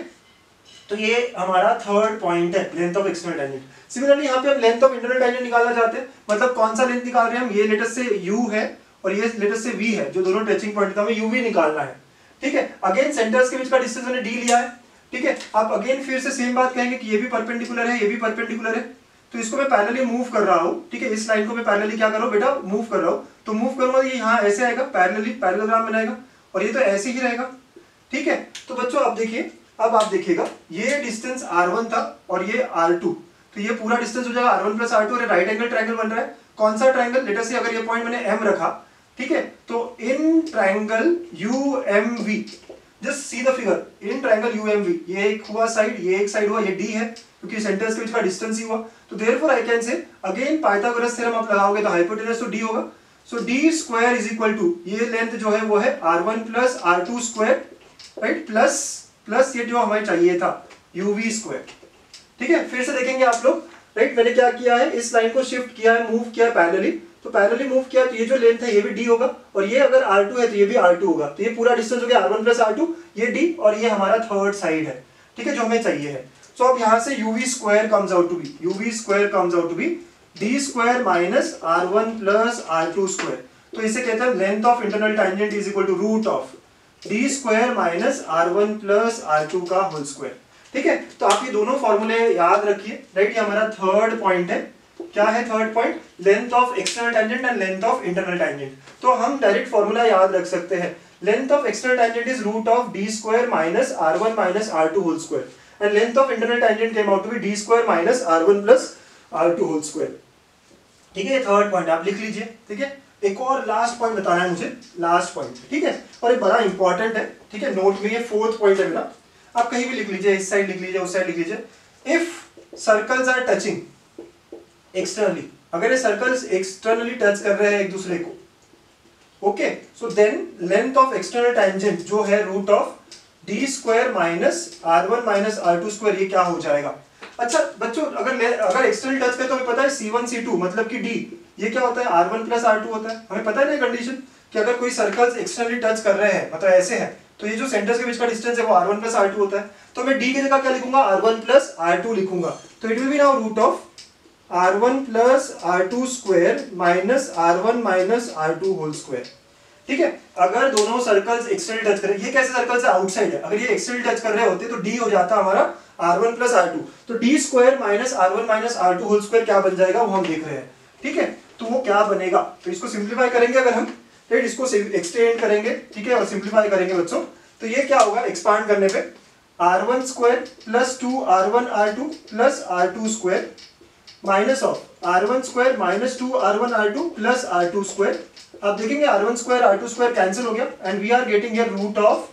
तो ये हमारा थर्ड पॉइंट है, length of external tangent. Similarly यहाँ पे हम लेंथ ऑफ इंटरनल टेंजेंट निकालना चाहते हैं, मतलब कौन सा लेंथ निकाल रहे हैं हम, ये लेटर से u है और ये लेटर से v है, जो दोनों टचिंग पॉइंट है, हमें uv निकालना है, ठीक है। अगेन सेंटर्स के बीच का डिस्टेंस मैंने d लिया है, ठीक है। आप अगेन फिर से सेम बात कहेंगे कि ये भी परपेंडिकुलर है, ये भी परपेंडिकुलर है, तो इसको मैं पैरेलली मूव कर रहा हूँ, ठीक है। इस लाइन को मैं पैरेलली क्या कर रहा हूँ बेटा, मूव कर रहा हूँ। तो मूव करूंगा ये यहाँ ऐसे आएगा, पैरेलली पैरेललोग्राम बनाएगा, और ये तो ऐसे ही रहेगा, ठीक है। तो बच्चों आप देखिए, अब आप देखिएगा ये डिस्टेंस r1 था और ये r2, तो ये पूरा डिस्टेंस हो जाएगा r1 प्लस r2 और राइट एंगल ट्रायंगल बन रहा है। कौन सा ट्रायंगल, लेट अस से अगर ये पॉइंट मैंने m रखा, ठीक है, तो in triangle UMV, just see the figure, in triangle UMV, ये एक हुआ साइड, ये एक साइड हुआ, ये d है क्योंकि सेंटर्स के बीच का डिस्टेंस ही हुआ। तो therefore I can say again Pythagoras theorem आप लगाओगे तो हाइपोटेनस तो d होगा। So d square is equal to, ये लेंथ जो है वो है r1 plus r2 square, right, plus ये जो हमें चाहिए था uv स्क्वायर, ठीक है। फिर से देखेंगे आप लोग, राइट, मैंने क्या किया है, इस लाइन को शिफ्ट किया है, मूव किया पैरेलली, तो पैरेलली मूव किया तो ये जो लेंथ है ये भी d होगा, और ये अगर r2 है तो ये भी r2 होगा। तो ये पूरा डिस्टेंस हो गया r1 प्लस r2, ये d, और ये हमारा थर्ड साइड है, ठीक है, जो हमें चाहिए है। सो अब यहाँ से uv square comes out to be d square minus r1 plus r2 square. तो इसे कहते हैं length of internal tangent is equal to root of d square minus r1 plus r2 का होल स्क्वायर, ठीक है। तो आप ये दोनों फॉर्मूले याद रखिए, राइट। ये हमारा थर्ड पॉइंट है। क्या है third point, length of external tangent and length of internal tangent. तो हम डायरेक्ट फॉर्मूला याद रख सकते हैं, length of external tangent is root of d square minus r1 minus r2 whole square, and length of internal tangent came out to be d square minus r1 plus r2 whole square, ठीक है। Third point आप लिख लीजिए, ठीक है। एक और last point बताना है मुझे, लास्ट पॉइंट, ठीक है, और ये बड़ा इंपॉर्टेंट है, ठीक है। नोट में ये फोर्थ पॉइंट है मेरा, आप कहीं भी लिख लीजिए, इस साइड लिख लीजिए, उस साइड लिख लीजिए। If circles are touching externally, अगर ये सर्कल्स एक्सटर्नली टच कर रहे हैं एक दूसरे को, okay, so then length of external tangent जो है root of d square minus r1 minus r2 square, ये क्या हो जाएगा। अच्छा बच्चों, अगर एक्सटर्नल टच करे तो हमें पता है C1 C2 मतलब कि d, ये क्या होता है r1 प्लस r2 होता है। हमें पता है ना कंडीशन कि अगर कोई सर्कल्स एक्सटर्नली टच कर रहे हैं, मतलब ऐसे है, तो ये जो सेंटर्स के बीच का डिस्टेंस है वो r1 प्लस r2 होता है। तो मैं d की जगह क्या लिखूंगा, r1 प्लस r2 लिखूंगा। तो it will be now root of r1 plus r2 square minus r1 minus r2 whole square, ठीक है। अगर दोनों सर्कल्स एक्सटर्नल टच करें, ये कैसे सर्कल्स है, आउटसाइड है, अगर ये एक्सटर्नल टच कर रहे होते तो d हो जाता हमारा r1 प्लस r2, तो d square minus r1 minus r2 whole square क्या बन जाएगा वो हम देख रहे हैं, ठीक है। तो वो क्या बनेगा, तो इसको सिंप्लीफाई करेंगे अगर हम, राइट, इसको एक्सटेंड करेंगे, ठीक है, और सिंप्लीफाई करेंगे बच्चों, तो ये क्या होगा, एक्सपांड करने पे r1 square plus 2 r1 r2 plus r2 square minus of r1 square minus 2 r1 r2 plus r2 square. अब देखेंगे r1 square r2 square cancel हो गया, and we are getting here root of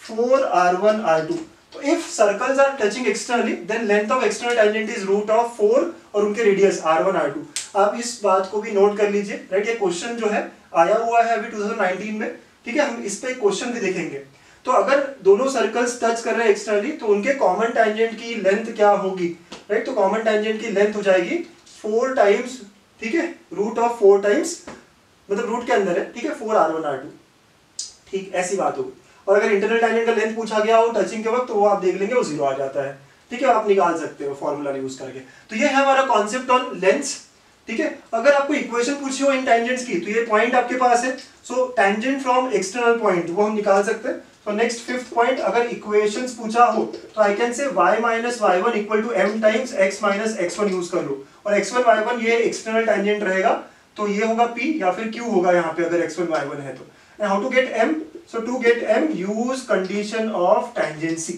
4 r1 r2। तो if circles are touching externally then length of external tangent is root of 4 और उनके radius r1 r2। आप इस बात को भी नोट कर लीजिए, राइट। ये क्वेश्चन जो है आया हुआ है अभी 2019 में, ठीक है, हम इस पे क्वेश्चन भी देखेंगे। तो अगर दोनों सर्कल्स टच कर रहे हैं एक्सटर्नली तो उनके कॉमन टेंजेंट की लेंथ क्या होगी, राइट। तो कॉमन टेंजेंट की लेंथ हो जाएगी 4 टाइम्स, ठीक है, रूट ऑफ 4 टाइम्स, मतलब रूट के अंदर है, ठीक है, 4 r1 r2, ठीक, ऐसी बात होगी। और अगर इंटरनल टेंजेंट का लेंथ पूछा गया हो टचिंग के वक्त तो वो आप देख लेंगे, वो 0 आ जाता है, ठीक है, आप निकाल सकते हो फॉर्मूला यूज करके। तो ये है हमारा कॉन्सेप्ट ऑन लेंथ्स, ठीक है। अगर आपको इक्वेशन पूछी हो इन टेंजेंट्स की तो ये पॉइंट आपके पास है, so tangent from external point वो हम निकाल सकते हैं। तो नेक्स्ट फिफ्थ पॉइंट, अगर इक्वेशंस पूछा हो तो I can say y minus y1 equal to m times x minus x1 use कर लो, और x1 y1 ये एक्सटर्नल टेंजेंट रहेगा तो ये होगा P या फिर Q होगा यहाँ पे अगर x1 y1 है तो। And how to get m? So to get m use condition of tangency.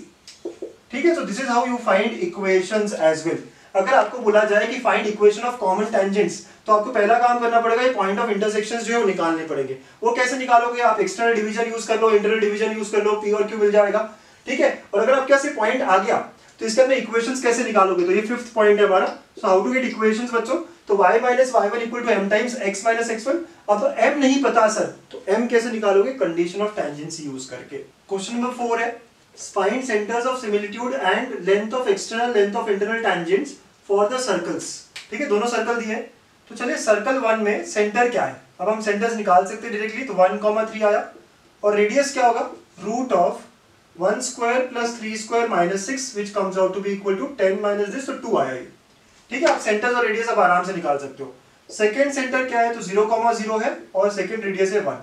ठीक है, तो this is how you find equations as well. अगर आपको बोला जाए कि find equation of common tangents, तो आपको पहला काम करना पड़ेगा ये पॉइंट ऑफ इंटरसेक्शंस जो है वो निकालने पड़ेंगे। वो कैसे निकालोगे? आप एक्सटर्नल डिवीजन यूज कर लो, इंटरनल डिवीजन यूज कर लो, P और Q मिल जाएगा। ठीक है, और अगर आपके पास ये पॉइंट आ गया तो इसके अंदर इक्वेशंस कैसे निकालोगे? तो ये फिफ्थ पॉइंट है हमारा। So how to get equations बच्चों? तो y minus y1 equal to m times x minus x1। अब तो m नहीं पता सर, तो m कैसे निकालोगे? कंडीशन ऑफ टेंजेंसी यूज करके। क्वेश्चन नंबर 4 है, find centres of similitude and length of external length of internal tangents for the circles. ठीक है, दोनों सर्कल दिए। तो चलिए सर्कल 1 में सेंटर क्या है? अब हम सेंटर्स निकाल सकते हैं डायरेक्टली। तो 1,3 आया और रेडियस क्या होगा? Root of 1 square plus 3 square minus 6 which comes out to be equal to 10 minus this, तो 2 आया ये। ठीक है, आप सेंटर्स और रेडियस अब आराम से निकाल सकते हो। सेकंड सेंटर क्या है? तो 0,0 है और सेकंड रेडियस है 1।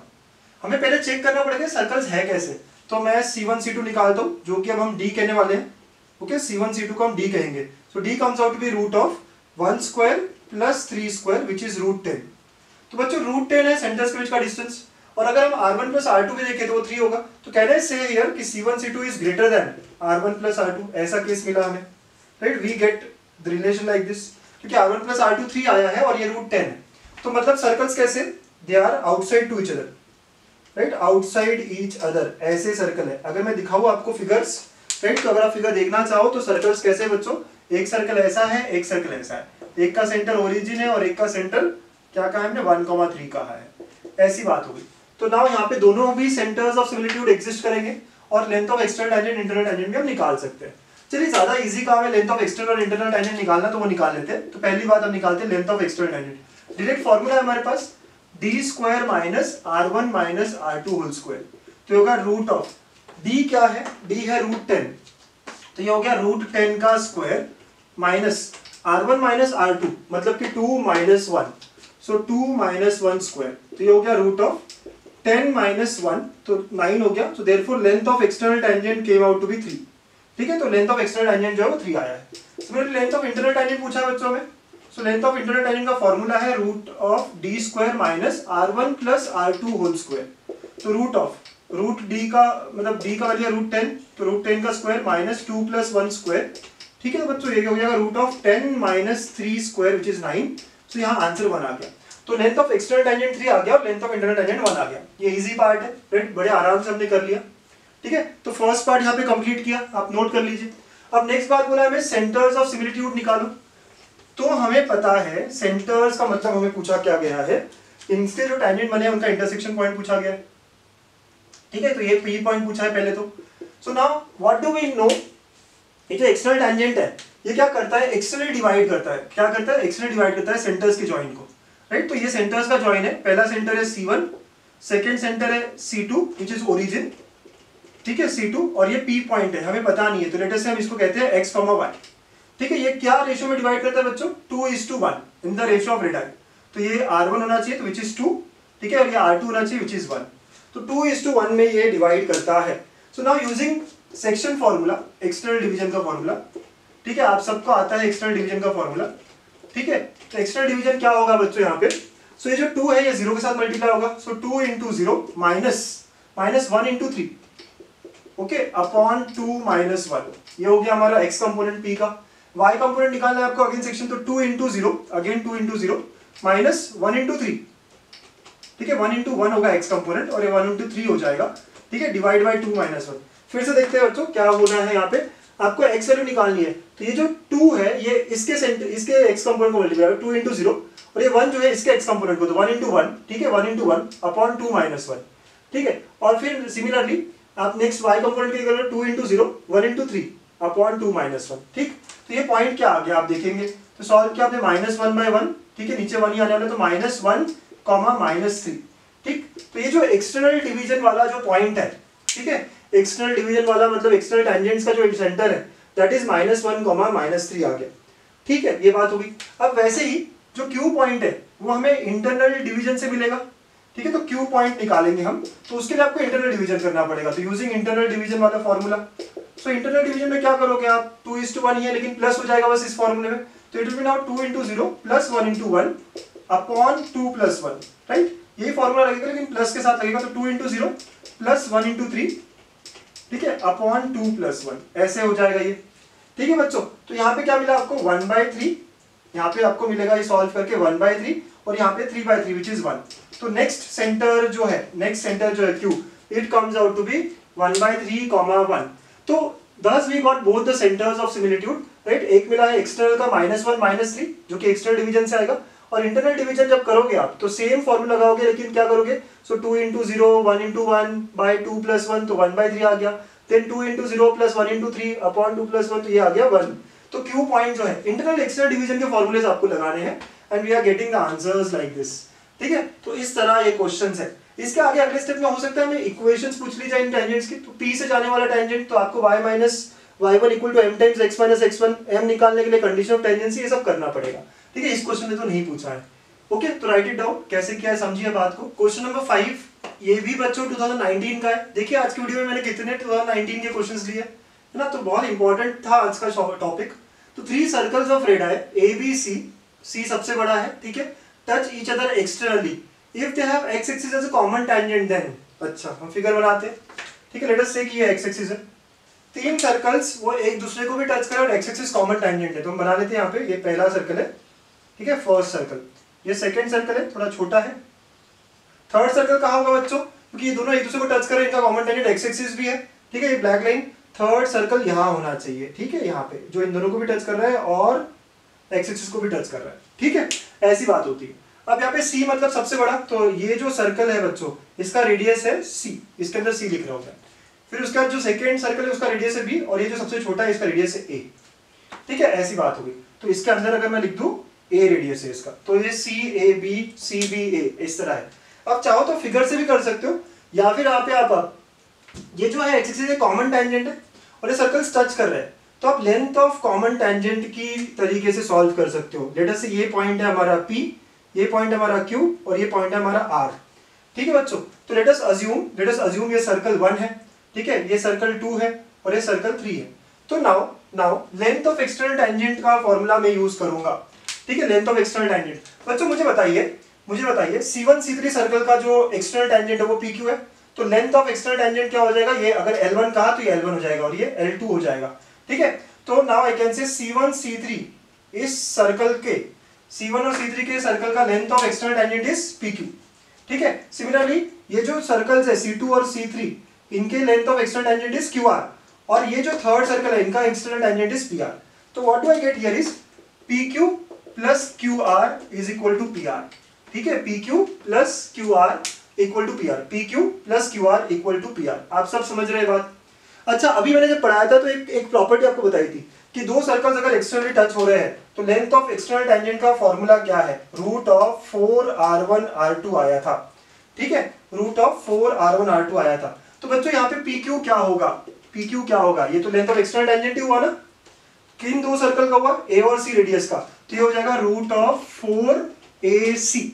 हमें पहले चेक करना पड़ेगा सर्कल्स है कैसे। तो मैं C1 C2 निकालता हूँ, जो कि अब हम D कहने वाले हैं। ओके, C1 C2 को हम D कहेंगे। So D comes out to be root of 1 square plus 3 square which is root 10। तो बच्चों रूट 10 है सेंटर्स के बीच का डिस्टेंस, और अगर हम R1 प्लस R2 भी देखें तो वो 3 होगा। तो कहना है से हियर कि C1 C2 is greater than R1 plus R2, ऐसा केस मिला हमें। Right, we get the relation like this, क्योंकि R1 प्लस R2 3 आया है और ये रूट 10 है। तो मतलब सर्कल्स कैसे? They are outside to each other. Right, outside each other ऐसे सर्कल है। अगर मैं दिखाऊं आपको फिगर्स, राइट, तो अगर आप फिगर देखना चाहो तो सर्कल्स कैसे बच्चों? एक सर्कल ऐसा है, एक सर्कल ऐसा है, एक का सेंटर ओरिजिन है और एक का सेंटर क्या कहा हमने? 1,3 कहा है। ऐसी बात हो गई। तो नाउ यहाँ पे दोनों भी सेंटर्स ऑफ सिमिलिट्यूड एग्जिस्ट करेंगे और length of external tangent internal tangent भी हम निकाल सकते हैं। चलिए ज्यादा इजी काम है लेंथ ऑफ एक्सटर्नल और इंटरनल टेंजेंट निकालना, तो वो निकाल लेते हैं। तो पहली बात हम निकालते हैं length of external tangent. Direct formula है हमारे पास d square minus R1 minus R2 whole square. तो होगा रूट ऑफ d क्या है? d है रूट 10, तो ये हो गया रूट 10 का square minus R1 minus R2 मतलब कि 2 माइनस 1, सो 2 माइनस 1 स्क्वायर। तो ये हो गया रूट ऑफ 10 माइनस 1, तो 9 हो गया। So therefore length of external tangent came out to be 3। ठीक है, तो लेंथ ऑफ एक्सटर्नल टेंजेंट जो है वो 3 आया है। Similarly length of internal tangent पूछा है बच्चों में। So length of internal tangent का फॉर्मूला है root of d square minus R1 plus R2 whole square. तो रूट ऑफ रूट d का मतलब d का वैल्यू रूट 10, तो रूट 10 का स्क्वायर माइनस 2 प्लस 1 स्क्वायर। ठीक है, तो बच्चों ये हो जाएगा root of 10 minus 3 square which is 9। तो यहाँ आंसर 1 आ गया। तो लेंथ ऑफ एक्सटर्नल टेंजेंट 3 आ गया और लेंथ ऑफ इंटरनल टेंजेंट 1 आ गया। ये इजी पार्ट है, राइट, बड़े आराम से हमने कर लिया। ठीक है, तो फर्स्ट पार्ट यहाँ पे कंप्लीट किया, आप नोट कर लीजिए। अब नेक्स्ट बात बोला हमें सेंटर्स ऑफ सिमिलिट्यूड निकालो। तो हमें पता है सेंटर्स का मतलब हमें पूछा क्या गया है, इनसे जो टेंजेंट बने उनका इंटरसेक्शन पॉइंट पूछा गया है। ठीक है, तो ये P पॉइंट पूछा है पहले तो। So now what do we know, ये जो एक्सटर्नल टेंजेंट है ये क्या करता है? एक्सटर्नल डिवाइड करता है। क्या करता है? एक्सटर्नल डिवाइड करता है सेंटर्स के जॉइन को। राइट, तो ये सेंटर्स का जॉइन है। पहला सेंटर है C1, सेकंड सेंटर है C2 विच इज ओरिजिन। ठीक है, C2, और ये P पॉइंट है, हमें पता नहीं है, तो लेट अस से हम इसको कहते हैं x, y। ठीक है, ये क्या रेशियो में डिवाइड करता है बच्चों? 2:1 इन द रेशियो ऑफ रेडियस। तो ये R1 होना चाहिए तो विच इज 2, ठीक है, और ये R2 होना चाहिए विच इज 1। तो 2:1 में ये डिवाइड करता है। So now using section formula, external division का फॉर्मूला। ठीक है, आप सबको आता है एक्सटर्नल डिवीजन का फॉर्मूला। ठीक है, तो एक्सटर्नल डिवीजन क्या होगा बच्चों यहाँ पे? सो ये जो 2 है ये 0 के साथ मल्टीप्लाई होगा। सो 2 into 0 minus 1 into 3, okay, upon 2 minus 1। ये हो गया हमारा x कंपोनेंट P का। y कंपोनेंट निकालना है आपको अगेन सेक्शन, तो 2 into 0 again 2 into 0 minus 1 into 3। ठीक है, 1 इंटू 1 होगा x कंपोनेंट और ये 1 इंटू 3 हो जाएगा। ठीक है, डिवाइड बाय 2 माइनस 1। फिर से देखते हैं बच्चों क्या होना है यहाँ पे, आपको x वैल्यू निकालनी है। तो ये जो 2 है ये इसके इसके x कंपोनेंट को मल्टीप्लाई 2 इंटू 0, और ये 1 जो है इसके x कंपोनेंट को, तो 1 इंटू 1। ठीक है, 1 इंटू 1 अपॉन 2 माइनस 1। ठीक है, और फिर सिमिलरली आप नेक्स्ट y कंपोनेंट की करोगे 2 इंटू 0 1 इंटू 3 अपॉन 2 माइनस 1। ठीक, तो ये पॉइंट क्या आ गया आप देखेंगे, तो सॉल्व किया आपने -1/1। ठीक है, नीचे 1 ही आने वाला, तो -1, -3। ठीक, तो ये जो एक्सटर्नल डिवीजन वाला जो पॉइंट है, ठीक है, एक्सटर्नल डिवीजन वाला मतलब एक्सटर्नल टेंजेंट्स का जो सेंटर है दैट इज -1, -3 आ गया। ठीक है, ये बात होगी। अब वैसे ही जो Q पॉइंट है वो हमें इंटरनल डिवीजन से मिलेगा। ठीक है, तो Q पॉइंट निकालेंगे हम, तो उसके लिए आपको इंटरनल डिवीजन करना पड़ेगा। तो यूजिंग इंटरनल डिवीजन वाला फॉर्मूला, सो इंटरनल डिवीजन में क्या करोगे आप, 2:1 ही है लेकिन प्लस हो जाएगा बस इस फॉर्मूले में। तो it will be now 2 into 0 plus 1 into 1 upon 2 plus 1, right? यही फॉर्मूला लगेगा लेकिन प्लस के साथ लगेगा, तो 2 इंटू 0 प्लस 1 इंटू 3, ठीक है, अपॉन 2 प्लस 1, ऐसे हो जाएगा ये। ठीक है बच्चों, तो यहाँ पे क्या मिला आपको 1/3, यहाँ पे आपको मिलेगा ये सॉल्व करके 1/3 और यहाँ पे 3/3 विच इज 1। तो नेक्स्ट सेंटर जो है Q, it comes out to be 1/3, 1। तो thus we got both the centers of similitude, right? एक मिला है एक्सटर्नल का -1 -3 जो कि एक्सटर्नल डिवीजन से आएगा, और इंटरनल डिवीजन जब करोगे आप तो सेम फॉर्मूला लगाओगे, लेकिन क्या करोगे, so 2 into 0 1 into 1 by 2 plus 1, तो 1/3 आ गया, then 2 into 0 plus 1 into 3 upon 2 plus 1, तो ये आ गया 1। तो Q पॉइंट जो है इंटरनल एक्सटर्नल डिवीजन के फॉर्मूलेज आपको लगाने हैं and we are getting the answers like this. ठीक है, तो इस तरह ये क्वेश्चंस है। इसके आगे अगले स्टेप में हो सकता है हमें इक्वेशंस पूछ ली जाए इन टेंजेंट्स की, तो P से जाने वाला टेंजेंट, तो आपको y minus y1 equal to m times x minus x1 m निकालने के लिए कंडीशन ऑफ टेंजेंसी, ये सब करना पड़ेगा। ठीक है, इस क्वेश्चन में तो नहीं पूछा है। ओके, तो राइट इट डाउन, कैसे क्या है समझिए बात को। क्वेश्चन नंबर 5, ये भी बच्चों 2019 का है। देखिए आज की वीडियो में मैंने कितने 2019 के क्वेश्चंस लिए है ना, तो बहुत इंपॉर्टेंट था आज का टॉपिक। तो 3 circles of radii A B C, C सबसे बड़ा है, ठीक है, touch each other externally if they have x axis as a common tangent, then अच्छा हम फिगर बनाते हैं। ठीक है, लेट अस से कि ये x एक्सिस है, 3 सर्कल्स वो एक दूसरे को भी टच करें और x एक्सिस कॉमन टैंजेंट है, तो हम बना लेते हैं। यहाँ पे ये पहला सर्कल है, ठीक है, फर्स्ट सर्कल, ये सेकंड सर्कल है, थोड़ा छोटा है। थर्ड सर्कल कहाँ होगा बच्चों, क्योंकि ये दोनों एक दूसरे को टच करें, इनका कॉमन टैंजेंट x एक्सिस भी है। ठीक है, ये ब्लैक लाइन, थर्ड सर्कल यहाँ होना चाहिए। ठीक है, यहाँ पे जो इन दोनों को भी टच कर रहा है और x एक्सिस को भी टच कर रहा है। ठीक है, ऐसी बात होती है। अब यहाँ पे C मतलब सबसे बड़ा, तो ये जो सर्कल है बच्चों इसका रेडियस है C, इसके अंदर C लिख रहा हूँ मैं। फिर उसका जो सेकेंड सर्कल है उसका रेडियस है B, और ये जो सबसे छोटा है इसका रेडियस है A। ठीक है, ऐसी बात होगी। तो इसके अंदर अगर मैं लिख दूं A रेडियस है इसका, तो ये CAB CBA इस तरह है। अब चाहो तो फिगर से भी कर सकते हो, या फिर आप ये जो है x एक्सिस कॉमन टैंजेंट है और ये सर्कल्स टच कर रहे हैं, तो आप लेंथ ऑफ कॉमन टैंजेंट की तरीके से सॉल्व कर सकते हो। लेट अस से ये पॉइंट है हमारा P, ये पॉइंट है हमारा Q और ये पॉइंट है हमारा R। ठीक है बच्चों, तो लेट अस अज्यूम ये सर्कल 1 है, ठीक है, ये सर्कल 2 है और ये सर्कल 3 है। तो now length of external tangent का फॉर्मूला मैं यूज करूंगा। ठीक है, लेंथ ऑफ एक्सटर्नल टैंजेंट। बच्चों मुझे बताइए C1 C3 सर्कल का जो एक्सटर्नल टैंजेंट है वो PQ है, तो लेंथ ऑफ एक्सटर्नल टैंजेंट क्या हो जाएगा, ये अगर L1 कहा तो ये L1 हो जाएगा और ये L2 हो जाएगा। ठीक है, तो नाउ आई कैन से C1 C3 इस सर्कल के, C1 और C3 के सर्कल का length of external tangent is PQ। ठीक है, सिमिलरली ये जो सर्कल्स है C2 और C3 इनके length of external tangent is QR, और ये जो थर्ड सर्कल है इनका एक्सटर्नल टैंजेंट इज PR। तो what do I get here is PQ plus QR is equal to PR। ठीक है, PQ plus QR equal to PR, PQ plus QR equal to PR। आप सब समझ रहे हैं बात। अच्छा, अभी मैंने जब पढ़ाया था तो एक प्रॉपर्टी आपको बताई थी कि 2 सर्कल्स अगर एक्सटर्नली टच हो रहे हैं तो लेंथ ऑफ एक्सटर्नल टैंजेंट का फॉर्मूला क्या है, रूट ऑफ 4r1 r2 आया था। ठीक है, रूट ऑफ 4r1 r2 आया था। तो बच्चों यहाँ पे PQ क्या होगा, ये तो लेंथ ऑफ एक्सटर्नल टैंजेंट ही हुआ ना, किन 2 सर्कल का हुआ, A और C रेडियस का, तो ये हो जाएगा रूट ऑफ 4AC।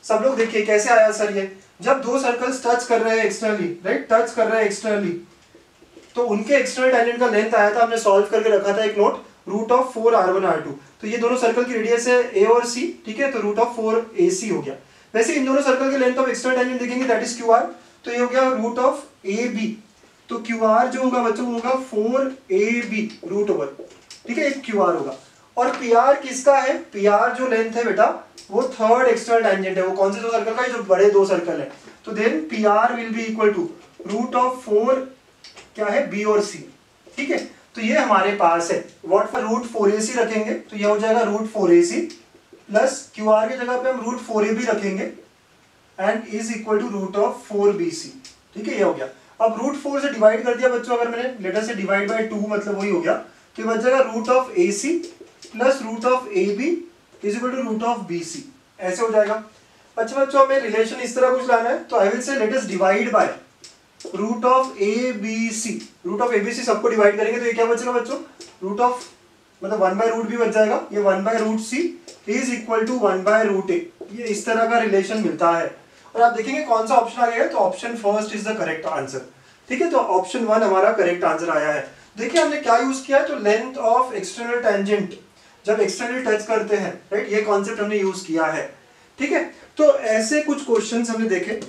सब लोग देखिए कैसे आया सर, ये जब 2 सर्कल्स टच कर रहे हैं एक्सटर्नली, राइट, टच कर रहे हैं एक्सटर्नली, तो उनके एक्सटर्नल टैंजेंट का लेंथ आया था, हमने सॉल्व करके रखा था एक note, root of 4r1 r2। तो ये दोनों सर्कल की रेडियस है A और C, ठीक है, तो रूट ऑफ 4AC हो गया। वैसे इन दोनों सर्कल के लेंथ ऑफ एक्सटर्नल टैंजेंट देखेंगे दैट इज QR, तो ये हो गया रूट ऑफ AB। तो QR जो होगा बच्चों वो होगा 4AB रूट ओवर, ठीक है, एक QR होगा। और PR किसका है, PR जो लेंथ है बेटा वो थर्ड एक्सटर्नल टैंजेंट है, वो कौन से 2 सर्कल का है, जो बड़े 2 सर्कल है। तो then PR will be equal to root of 4 क्या है, B और C। ठीक है, तो ये हमारे पास है। व्हाट फॉर रूट 4AC रखेंगे तो ये हो जाएगा रूट 4AC प्लस QR की जगह पे हम रूट 4AB रखेंगे and is equal to root of 4BC। ठीक है, ये हो गया। अब रूट 4 से डिवाइड कर दिया बच्चों, अगर मैंने लेटर से डिवाइड बाय 2 मतलब वही हो गया कि बच जाएगा root of AC plus root of AB is equal to root of BC, ऐसे हो जाएगा। अच्छा बच्चों, हमें रिलेशन इस तरह कुछ लाना है, तो I will say let us divide by root of ABC। Root of ABC सबको डिवाइड करेंगे तो ये क्या बचेगा बच्चों, रूट ऑफ मतलब 1 बाय रूट भी बच जाएगा, ये 1 by root C is equal to 1 by root A। ये इस तरह का रिलेशन मिलता है। और आप देखेंगे कौन सा ऑप्शन आ गया है, तो option first is the correct answer. ठीक है, तो ऑप्शन 1 हमारा करेक्ट आंसर आया है। देखिए हमने क्या यूज किया है, तो लेंथ ऑफ एक्सटर्नल टैंजेंट जब एक्सटर्नली टच करते हैं, राइट, ये कॉन्सेप्ट हमने यूज किया है। ठीक है, तो ऐसे कुछ क्वेश्चंस हमने देखे।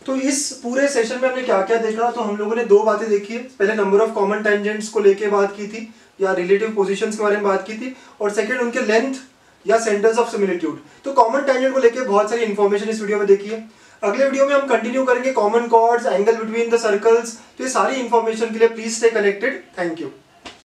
तो इस पूरे सेशन में हमने क्या क्या देखा, तो हम लोगों ने दो बातें देखी है। पहले नंबर ऑफ कॉमन टेंजेंट्स को लेके बात की थी या रिलेटिव पोजीशंस के बारे में बात की थी, और सेकंड उनके लेंथ या सेंटर्स ऑफ सिमिलिट्यूड। तो कॉमन टेंजेंट को लेके बहुत सारी इंफॉर्मेशन इस वीडियो में देखी है। अगले वीडियो में हम कंटिन्यू करेंगे common chords, angle between the circles. तो ये सारी इंफॉर्मेशन के लिए please stay connected. Thank you.